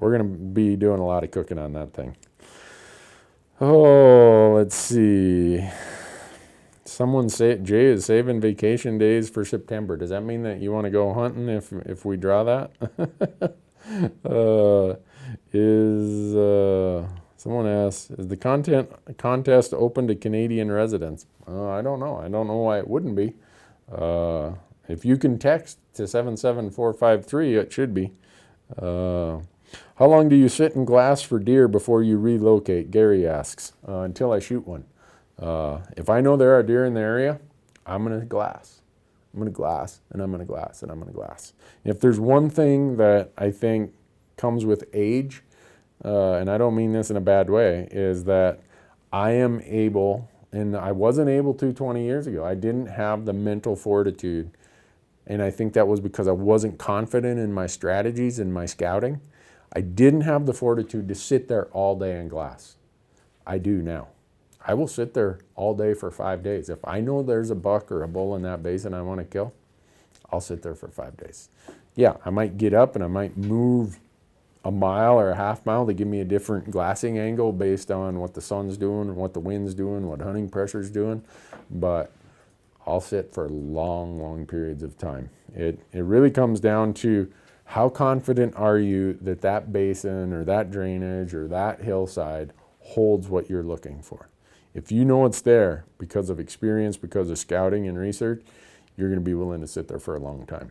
S1: going to be doing a lot of cooking on that thing. Oh, let's see. Someone say Jay is saving vacation days for September. Does that mean that you want to go hunting if we draw that? Someone asks, is the contest open to Canadian residents? I don't know. I don't know why it wouldn't be. If you can text to 77453, it should be. How long do you sit in glass for deer before you relocate? Gary asks. Until I shoot one. If I know there are deer in the area, I'm going to glass. I'm going to glass, and I'm going to glass, and I'm going to glass. If there's one thing that I think comes with age, and I don't mean this in a bad way, is that I am able, and I wasn't able to 20 years ago. I didn't have the mental fortitude, and I think that was because I wasn't confident in my strategies and my scouting. I didn't have the fortitude to sit there all day in glass. I do now. I will sit there all day for 5 days. If I know there's a buck or a bull in that basin I want to kill, I'll sit there for 5 days. Yeah, I might get up and I might move a mile or a half mile to give me a different glassing angle based on what the sun's doing, what the wind's doing, what hunting pressure's doing, but I'll sit for long, long periods of time. It really comes down to how confident are you that that basin or that drainage or that hillside holds what you're looking for. If you know it's there because of experience, because of scouting and research, you're going to be willing to sit there for a long time.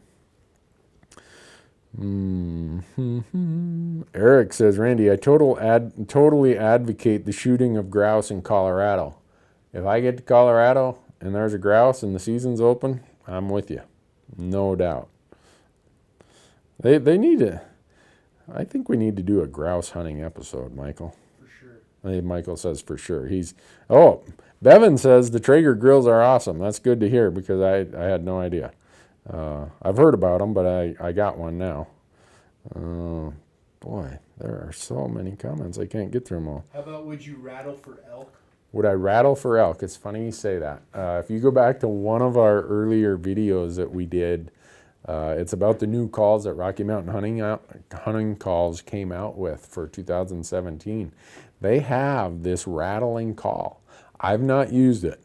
S1: Eric says, Randy, I totally advocate the shooting of grouse in Colorado. If I get to Colorado and there's a grouse and the season's open, I'm with you. No doubt. They need to, I think we need to do a grouse hunting episode, Michael. Michael says for sure. Bevan says the Traeger grills are awesome. That's good to hear because I had no idea. I've heard about them, but I got one now. Boy, there are so many comments. I can't get through them all.
S2: How about would you rattle for elk?
S1: Would I rattle for elk? It's funny you say that. If you go back to one of our earlier videos that we did, it's about the new calls that Rocky Mountain Hunting Calls came out with for 2017. They have this rattling call. I've not used it.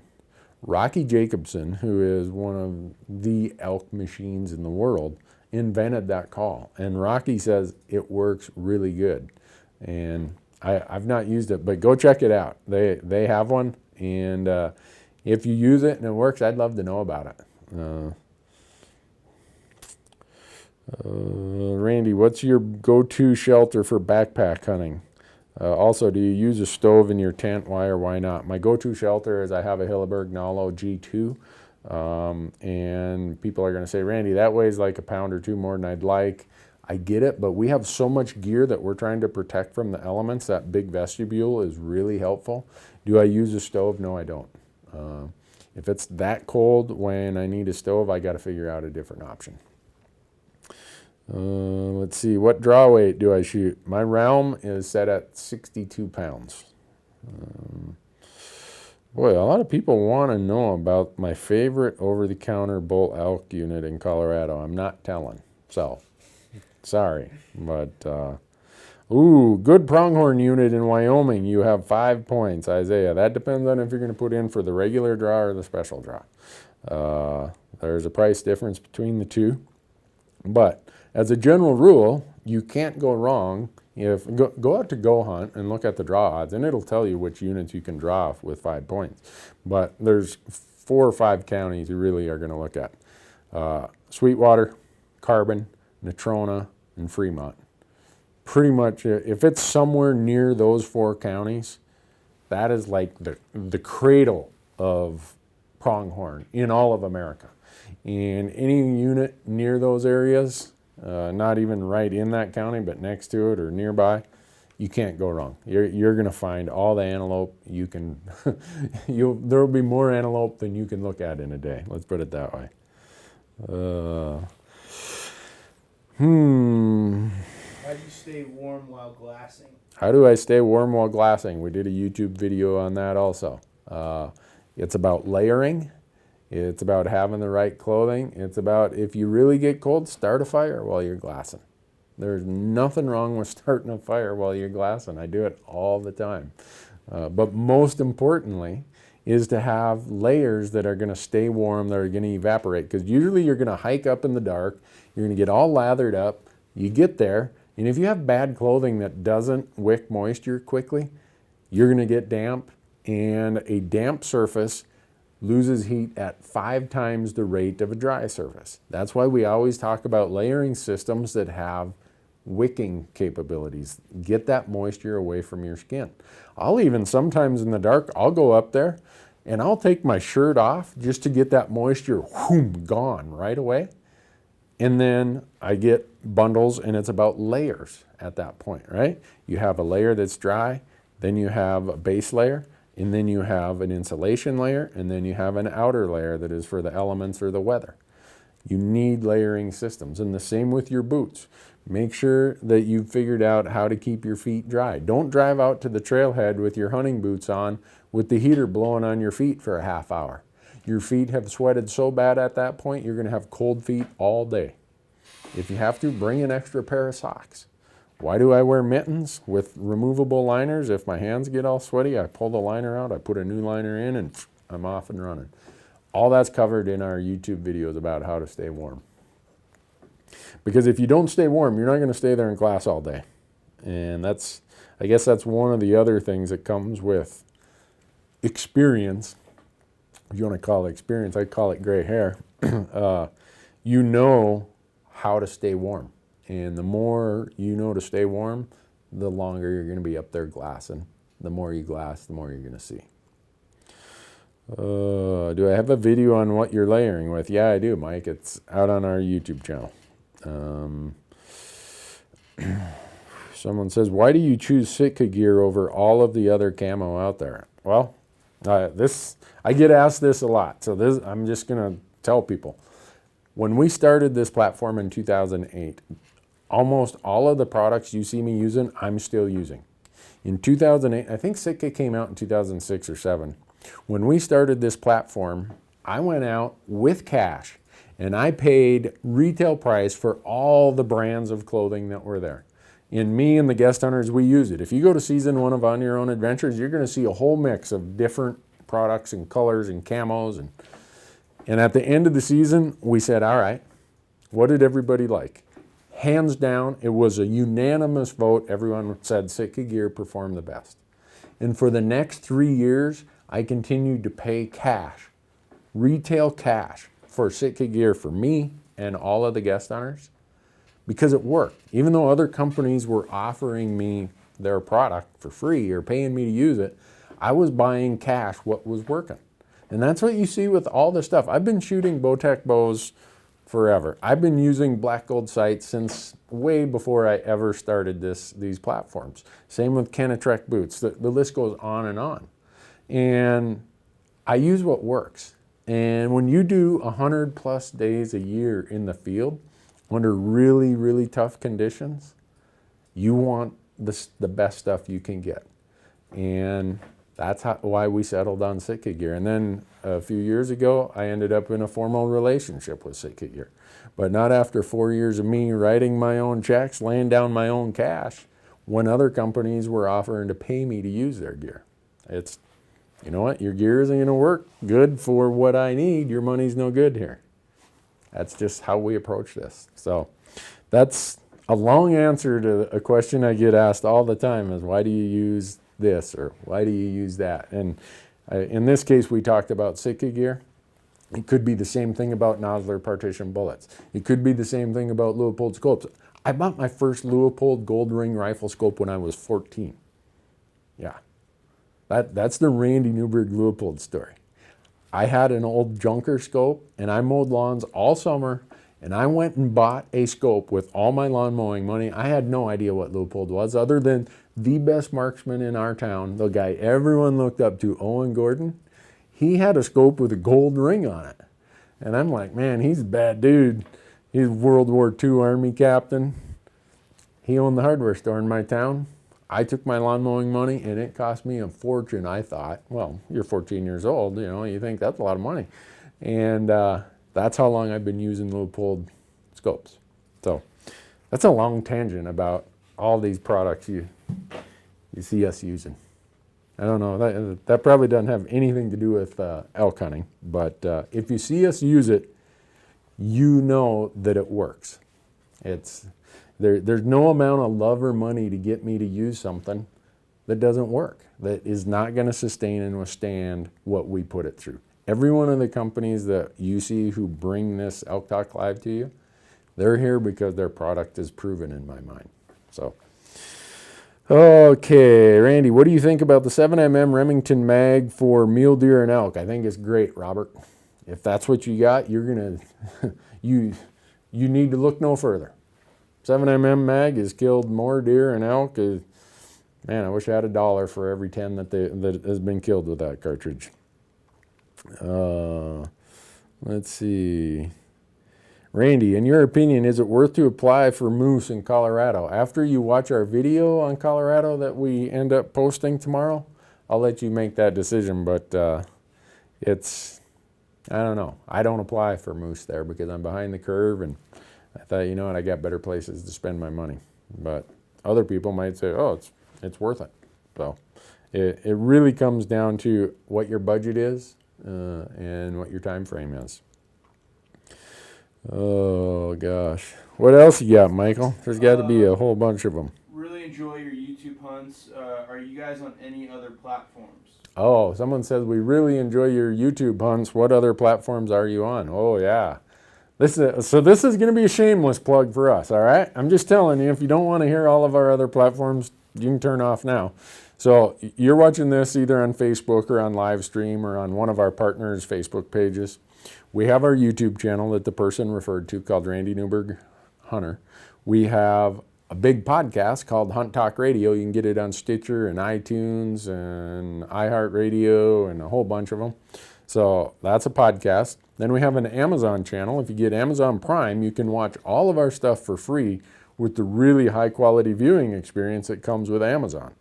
S1: Rocky Jacobson, who is one of the elk machines in the world, invented that call. And Rocky says it works really good. And I've not used it, but go check it out. They have one. And if you use it and it works, I'd love to know about it. Randy, what's your go-to shelter for backpack hunting? Also, do you use a stove in your tent? Why or why not? My go-to shelter is I have a Hilleberg Nalo G2. And people are going to say, Randy, that weighs like a pound or two more than I'd like. I get it, but we have so much gear that we're trying to protect from the elements. That big vestibule is really helpful. Do I use a stove? No, I don't. If it's that cold when I need a stove, I got to figure out a different option. Let's see, what draw weight do I shoot? My realm is set at 62 pounds. Boy, a lot of people want to know about my favorite over-the-counter bull elk unit in Colorado. I'm not telling, so sorry. But, good pronghorn unit in Wyoming. You have 5 points, Isaiah. That depends on if you're going to put in for the regular draw or the special draw. There's a price difference between the two, but as a general rule, you can't go wrong. Go out to Go Hunt and look at the draw odds, and it'll tell you which units you can draw with 5 points. But there's 4 or 5 counties you really are going to look at. Sweetwater, Carbon, Natrona, and Fremont. Pretty much, if it's somewhere near those 4 counties, that is like the cradle of pronghorn in all of America. And any unit near those areas, not even right in that county, but next to it or nearby, you can't go wrong. You're going to find all the antelope you can. There will be more antelope than you can look at in a day. Let's put it that way.
S2: How do you stay warm while glassing?
S1: How do I stay warm while glassing? We did a YouTube video on that also. It's about layering. It's about having the right clothing. It's about, if you really get cold, start a fire while you're glassing. There's nothing wrong with starting a fire while you're glassing. I do it all the time. But most importantly is to have layers that are going to stay warm, that are going to evaporate. Because usually you're going to hike up in the dark. You're going to get all lathered up. You get there, and if you have bad clothing that doesn't wick moisture quickly, you're going to get damp. And a damp surface loses heat at 5 times the rate of a dry surface. That's why we always talk about layering systems that have wicking capabilities. Get that moisture away from your skin. I'll even sometimes in the dark, I'll go up there and I'll take my shirt off just to get that moisture gone right away. And then I get bundles, and it's about layers at that point, right? You have a layer that's dry, then you have a base layer, and then you have an insulation layer, and then you have an outer layer that is for the elements or the weather. You need layering systems, and the same with your boots. Make sure that you've figured out how to keep your feet dry. Don't drive out to the trailhead with your hunting boots on with the heater blowing on your feet for a half hour. Your feet have sweated so bad at that point, you're going to have cold feet all day. If you have to, bring an extra pair of socks. Why do I wear mittens with removable liners? If my hands get all sweaty, I pull the liner out, I put a new liner in, and I'm off and running. All that's covered in our YouTube videos about how to stay warm. Because if you don't stay warm, you're not going to stay there in glass all day. And I guess that's one of the other things that comes with experience. If you want to call it experience, I call it gray hair. You know how to stay warm. And the more you know to stay warm, the longer you're going to be up there glassing. The more you glass, the more you're going to see. Do I have a video on what you're layering with? Yeah, I do, Mike. It's out on our YouTube channel. Someone says, why do you choose Sitka gear over all of the other camo out there? Well, I get asked this a lot. So I'm just going to tell people. When we started this platform in 2008, almost all of the products you see me using, I'm still using. In 2008, I think Sitka came out in 2006 or 7. When we started this platform, I went out with cash and I paid retail price for all the brands of clothing that were there. And me and the guest hunters, we use it. If you go to season 1 of On Your Own Adventures, you're going to see a whole mix of different products and colors and camos. And at the end of the season, we said, all right, what did everybody like? Hands down, it was a unanimous vote. Everyone said Sitka gear performed the best. And for the next 3 years, I continued to pay cash, retail cash, for Sitka gear for me and all of the guest hunters because it worked. Even though other companies were offering me their product for free or paying me to use it, I was buying cash what was working. And that's what you see with all this stuff. I've been shooting Bowtech bows forever. I've been using black gold sights since way before I ever started these platforms. Same with Kenetrek boots. The list goes on and on. And I use what works. And when you do 100+ days a year in the field under really, really tough conditions, you want the best stuff you can get. And that's why we settled on Sitka gear. And then a few years ago, I ended up in a formal relationship with Sitka gear. But not after 4 years of me writing my own checks, laying down my own cash, when other companies were offering to pay me to use their gear. It's, you know what, your gear isn't going to work good for what I need. Your money's no good here. That's just how we approach this. So that's a long answer to a question I get asked all the time is, why do you use this or why do you use that? And in this case, we talked about Sitka gear. It could be the same thing about Nosler partition bullets. It could be the same thing about Leupold scopes. I bought my first Leupold gold ring rifle scope when I was 14. Yeah. That's the Randy Newberg Leupold story. I had an old junker scope and I mowed lawns all summer And I went and bought a scope with all my lawn mowing money. I had no idea what Leupold was, other than the best marksman in our town, the guy everyone looked up to, Owen Gordon. He had a scope with a gold ring on it. And I'm like, man, he's a bad dude. He's a World War II Army captain. He owned the hardware store in my town. I took my lawn mowing money, and it cost me a fortune, I thought. Well, you're 14 years old, you think that's a lot of money. And that's how long I've been using Leupold scopes. So that's a long tangent about all these products you see us using. I don't know, that probably doesn't have anything to do with elk hunting, but if you see us use it, you know that it works. There's no amount of love or money to get me to use something that doesn't work, that is not going to sustain and withstand what we put it through. Every one of the companies that you see who bring this Elk Talk Live to you, they're here because their product is proven in my mind. So, okay, Randy, what do you think about the 7mm Remington mag for mule deer and elk? I think it's great, Robert. If that's what you got, you're gonna you need to look no further. 7mm mag has killed more deer and elk. Man, I wish I had $1 for every 10 that has been killed with that cartridge. Let's see. Randy, in your opinion, is it worth to apply for moose in Colorado? After you watch our video on Colorado that we end up posting tomorrow, I'll let you make that decision, but I don't know. I don't apply for moose there because I'm behind the curve, and I thought, you know what, I got better places to spend my money. But other people might say, oh, it's worth it. So it really comes down to what your budget is and what your time frame is. Oh, gosh. What else you got, Michael? There's got to be a whole bunch of them.
S2: Really enjoy your YouTube hunts. Are you guys on any other platforms?
S1: Oh, someone says, we really enjoy your YouTube hunts. What other platforms are you on? Oh, yeah. So this is going to be a shameless plug for us, all right? I'm just telling you, if you don't want to hear all of our other platforms, you can turn off now. So you're watching this either on Facebook or on live stream or on one of our partners' Facebook pages. We have our YouTube channel that the person referred to called Randy Newberg Hunter. We have a big podcast called Hunt Talk Radio. You can get it on Stitcher and iTunes and iHeartRadio and a whole bunch of them. So that's a podcast. Then we have an Amazon channel. If you get Amazon Prime, you can watch all of our stuff for free with the really high quality viewing experience that comes with Amazon.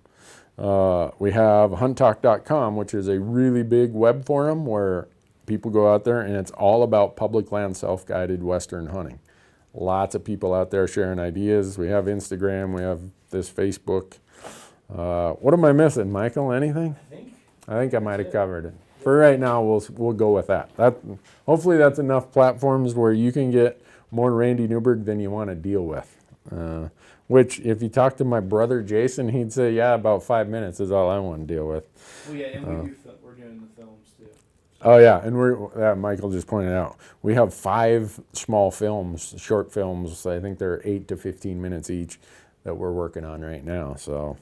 S1: We have hunttalk.com, which is a really big web forum where people go out there and it's all about public land self-guided Western hunting. Lots of people out there sharing ideas. We have Instagram, we have this Facebook. What am I missing, Michael? Anything? I think I might have covered it. For right now, we'll go with that. Hopefully that's enough platforms where you can get more Randy Newberg than you want to deal with. Which, if you talk to my brother Jason, he'd say, yeah, about 5 minutes is all I want to deal with.
S2: Well, yeah, and we're doing the films too.
S1: Oh, yeah, and Michael just pointed out, we have 5 small films, short films. I think they're 8 to 15 minutes each that we're working on right now. So,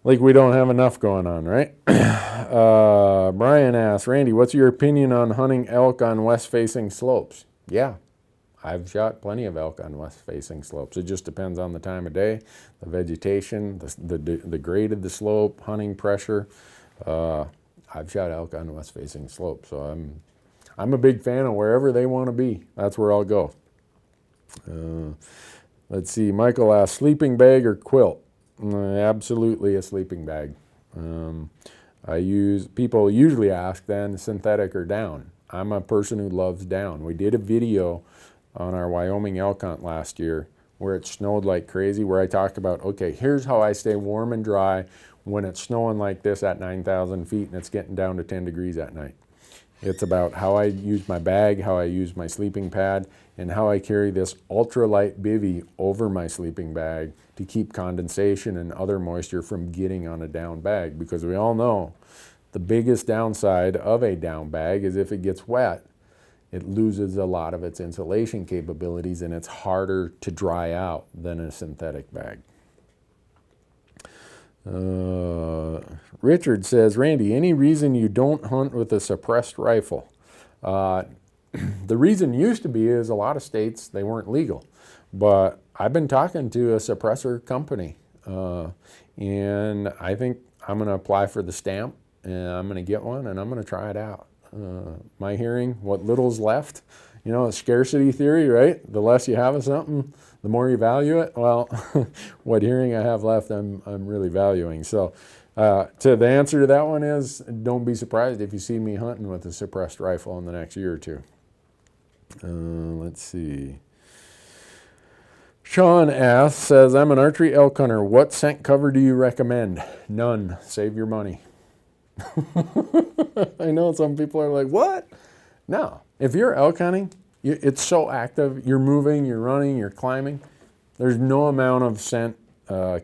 S1: like, we don't have enough going on, right? Brian asks, Randy, what's your opinion on hunting elk on west-facing slopes? Yeah, I've shot plenty of elk on west-facing slopes. It just depends on the time of day, the vegetation, the grade of the slope, hunting pressure. I've shot elk on west-facing slopes, so I'm a big fan of wherever they want to be. That's where I'll go. Let's see. Michael asks, sleeping bag or quilt? Absolutely a sleeping bag. People usually ask then synthetic or down. I'm a person who loves down. We did a video on our Wyoming elk hunt last year where it snowed like crazy, where I talked about, okay, here's how I stay warm and dry when it's snowing like this at 9,000 feet and it's getting down to 10 degrees at night. It's about how I use my bag, how I use my sleeping pad, and how I carry this ultralight bivy over my sleeping bag to keep condensation and other moisture from getting on a down bag. Because we all know the biggest downside of a down bag is if it gets wet, it loses a lot of its insulation capabilities and it's harder to dry out than a synthetic bag. Richard says, Randy, any reason you don't hunt with a suppressed rifle? The reason used to be is a lot of states, they weren't legal. But I've been talking to a suppressor company, and I think I'm going to apply for the stamp, and I'm going to get one, and I'm going to try it out. My hearing, what little's left, a scarcity theory, right? The less you have of something, the more you value it. Well, what hearing I have left, I'm really valuing. So the answer to that one is, don't be surprised if you see me hunting with a suppressed rifle in the next year or two. Let's see. Sean says, I'm an archery elk hunter. What scent cover do you recommend? None. Save your money. I know some people are like, what? No. If you're elk hunting, it's so active. You're moving, you're running, you're climbing. There's no amount of scent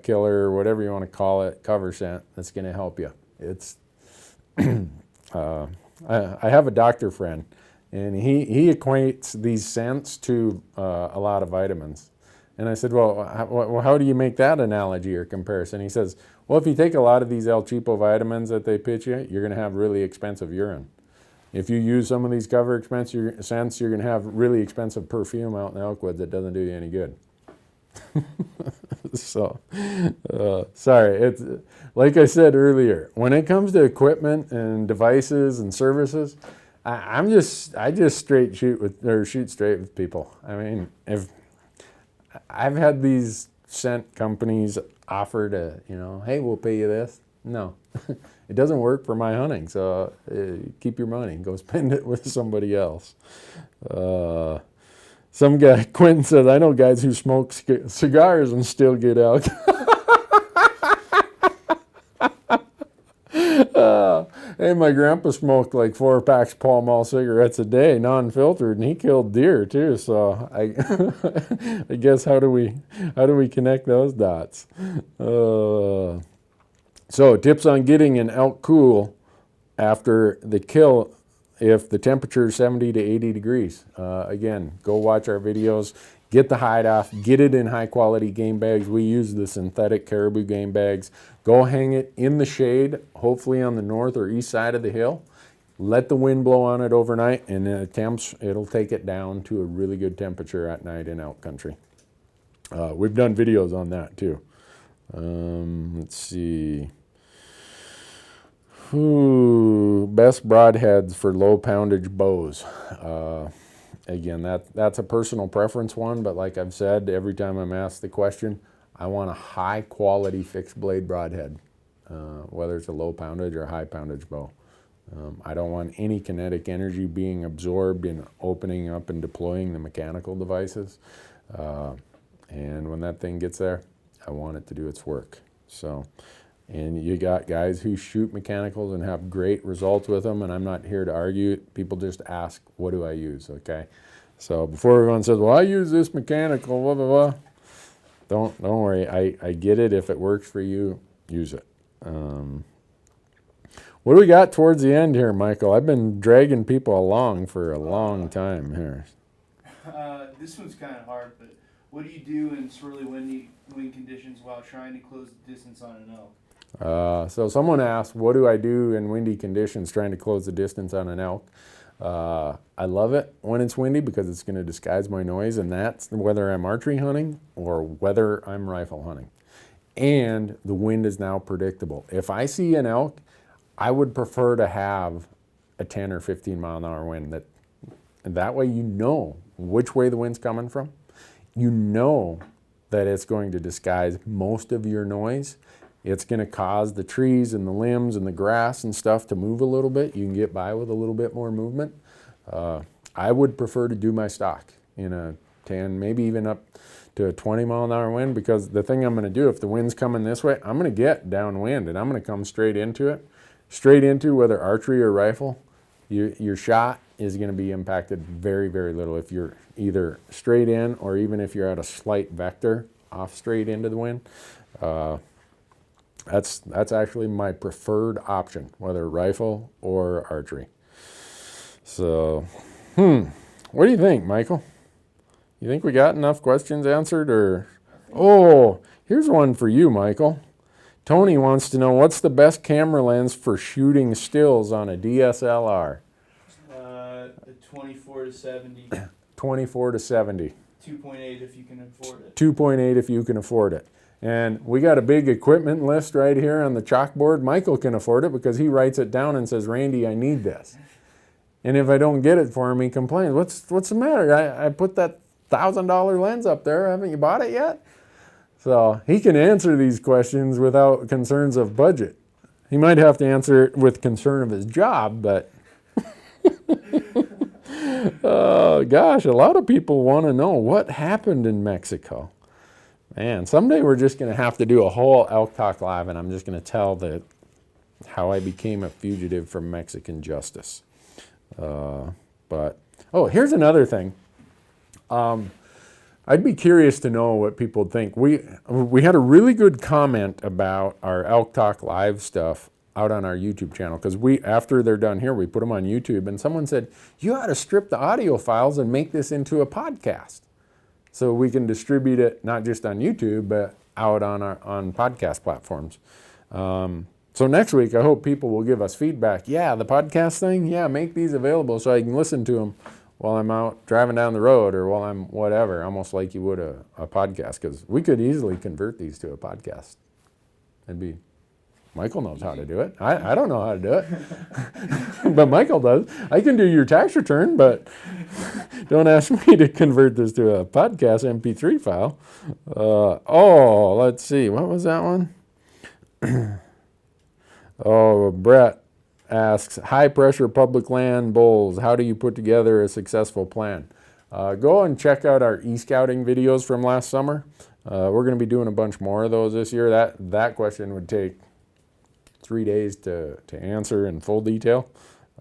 S1: killer, whatever you want to call it, cover scent, that's going to help you. It's I have a doctor friend, and he equates these scents to a lot of vitamins. And I said, well, how do you make that analogy or comparison? He says, well, if you take a lot of these El Cheapo vitamins that they pitch you, you're going to have really expensive urine. If you use some of these cover scents, you're going to have really expensive perfume out in the elk woods that doesn't do you any good. So, sorry. It's like I said earlier, when it comes to equipment and devices and services, I just shoot straight with people. I mean, if I've had these scent companies offer to, hey, we'll pay you this. No, it doesn't work for my hunting. So keep your money, go spend it with somebody else. Some guy, Quentin says, I know guys who smoke cigars and still get elk. Hey, my grandpa smoked like 4 packs of Pall Mall cigarettes a day, non-filtered, and he killed deer too. So I guess how do we connect those dots? So tips on getting an elk cool after the kill if the temperature is 70 to 80 degrees. Again, go watch our videos. Get the hide off. Get it in high-quality game bags. We use the synthetic caribou game bags. Go hang it in the shade, hopefully on the north or east side of the hill. Let the wind blow on it overnight, and it'll take it down to a really good temperature at night in elk country. We've done videos on that, too. Let's see. Best broadheads for low poundage bows. Again, that's a personal preference one, but like I've said, every time I'm asked the question, I want a high quality fixed blade broadhead, whether it's a low poundage or high poundage bow. I don't want any kinetic energy being absorbed in opening up and deploying the mechanical devices. And when that thing gets there, I want it to do its work. So, and you got guys who shoot mechanicals and have great results with them, and I'm not here to argue. People just ask, what do I use, okay? So before everyone says, well, I use this mechanical, blah, blah, blah, don't worry. I get it. If it works for you, use it. What do we got towards the end here, Michael? I've been dragging people along for a long time here.
S2: This one's kind of hard, but what do you do in swirly wind conditions while trying to close the distance on an elk?
S1: So someone asked, what do I do in windy conditions trying to close the distance on an elk? I love it when it's windy because it's going to disguise my noise, and that's whether I'm archery hunting or whether I'm rifle hunting. And the wind is now predictable. If I see an elk, I would prefer to have a 10 or 15 mile an hour wind. That way you know which way the wind's coming from. You know that it's going to disguise most of your noise. It's going to cause the trees and the limbs and the grass and stuff to move a little bit. You can get by with a little bit more movement. I would prefer to do my stock in a 10, maybe even up to a 20 mile an hour wind, because the thing I'm going to do, if the wind's coming this way, I'm going to get downwind and I'm going to come straight into it. Straight into whether archery or rifle, your shot is going to be impacted very, very little if you're either straight in or even if you're at a slight vector off straight into the wind. That's actually my preferred option, whether rifle or archery. So, what do you think, Michael? You think we got enough questions answered, or? Oh, here's one for you, Michael. Tony wants to know, what's the best camera lens for shooting stills on a DSLR?
S2: a 24 to 70.
S1: 24 to 70.
S2: 2.8 if you can afford it.
S1: 2.8 if you can afford it. And we got a big equipment list right here on the chalkboard. Michael can afford it because he writes it down and says, Randy, I need this. And if I don't get it for him, he complains. What's the matter? I put that $1,000 lens up there. Haven't you bought it yet? So he can answer these questions without concerns of budget. He might have to answer it with concern of his job, but oh gosh, a lot of people want to know what happened in Mexico. Man, someday we're just going to have to do a whole Elk Talk Live, and I'm just going to tell how I became a fugitive from Mexican justice. But here's another thing. I'd be curious to know what people think. We had a really good comment about our Elk Talk Live stuff out on our YouTube channel, because after they're done here, we put them on YouTube, and someone said, you ought to strip the audio files and make this into a podcast so we can distribute it not just on YouTube, but out on podcast platforms. So next week, I hope people will give us feedback. Yeah, the podcast thing, yeah, make these available so I can listen to them while I'm out driving down the road or while I'm whatever, almost like you would a podcast, because we could easily convert these to a podcast. Michael knows how to do it. I don't know how to do it, but Michael does. I can do your tax return, but don't ask me to convert this to a podcast MP3 file. Let's see. What was that one? Brett asks, high pressure public land bulls, how do you put together a successful plan? Go and check out our e-scouting videos from last summer. We're going to be doing a bunch more of those this year. That question would take 3 days to answer in full detail,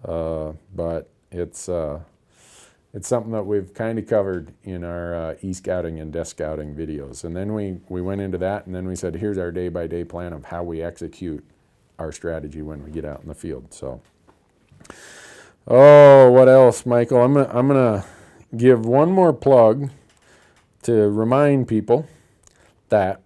S1: but it's something that we've kind of covered in our e-scouting and desk scouting videos. And then we went into that, and then we said, here's our day-by-day plan of how we execute our strategy when we get out in the field. So, what else, Michael? I'm gonna give one more plug to remind people that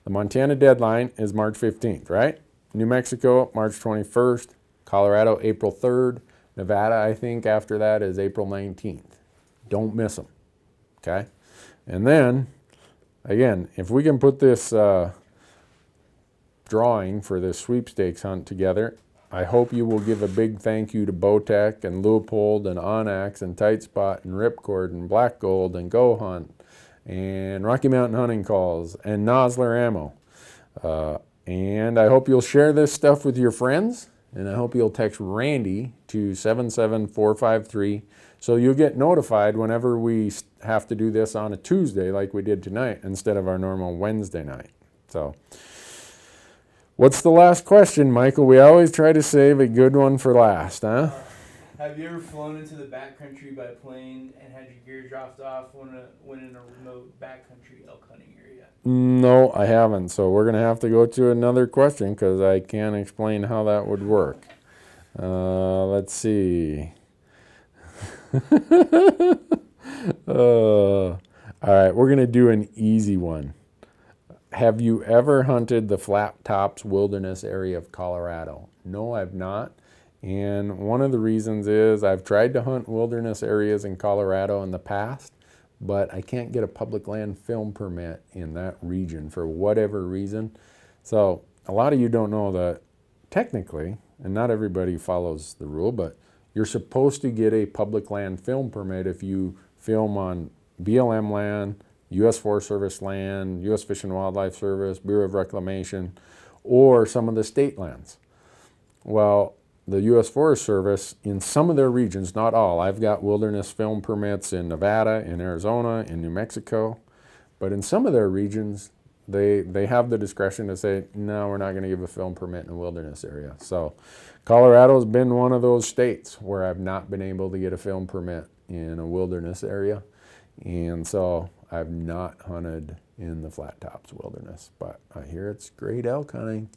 S1: the Montana deadline is March 15th, right? New Mexico, March 21st. Colorado, April 3rd. Nevada, I think, after that is April 19th. Don't miss them, okay? And then, again, if we can put this drawing for this sweepstakes hunt together, I hope you will give a big thank you to Bowtech and Leupold and Onyx and Tight Spot and Ripcord and Black Gold and Go Hunt and Rocky Mountain Hunting Calls and Nosler Ammo. And I hope you'll share this stuff with your friends, and I hope you'll text Randy to 77453 so you'll get notified whenever we have to do this on a Tuesday like we did tonight instead of our normal Wednesday night. So, what's the last question, Michael? We always try to save a good one for last, huh?
S2: Have you ever flown into the backcountry by plane and had your gear dropped off when in a remote backcountry elk hunting area?
S1: No, I haven't. So we're going to have to go to another question because I can't explain how that would work. Let's see. All right, we're going to do an easy one. Have you ever hunted the Flat Tops Wilderness area of Colorado? No, I've not. And one of the reasons is I've tried to hunt wilderness areas in Colorado in the past, but I can't get a public land film permit in that region for whatever reason. So a lot of you don't know that technically, and not everybody follows the rule, but you're supposed to get a public land film permit if you film on BLM land, U.S. Forest Service land, U.S. Fish and Wildlife Service, Bureau of Reclamation, or some of the state lands. Well, the U.S. Forest Service, in some of their regions, not all, I've got wilderness film permits in Nevada, in Arizona, in New Mexico, but in some of their regions, they have the discretion to say, no, we're not going to give a film permit in a wilderness area. So Colorado's been one of those states where I've not been able to get a film permit in a wilderness area, and so I've not hunted in the Flat Tops Wilderness, but I hear it's great elk hunting.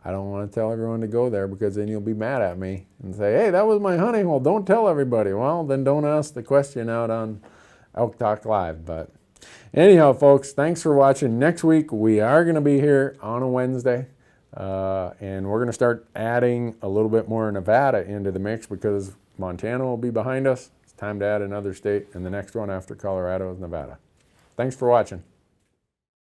S1: I don't want to tell everyone to go there because then you'll be mad at me and say, hey, that was my hunting. Well, don't tell everybody. Well, then don't ask the question out on Elk Talk Live. But anyhow, folks, thanks for watching. Next week, we are going to be here on a Wednesday. And we're going to start adding a little bit more Nevada into the mix because Montana will be behind us. It's time to add another state, and the next one after Colorado is Nevada. Thanks for watching.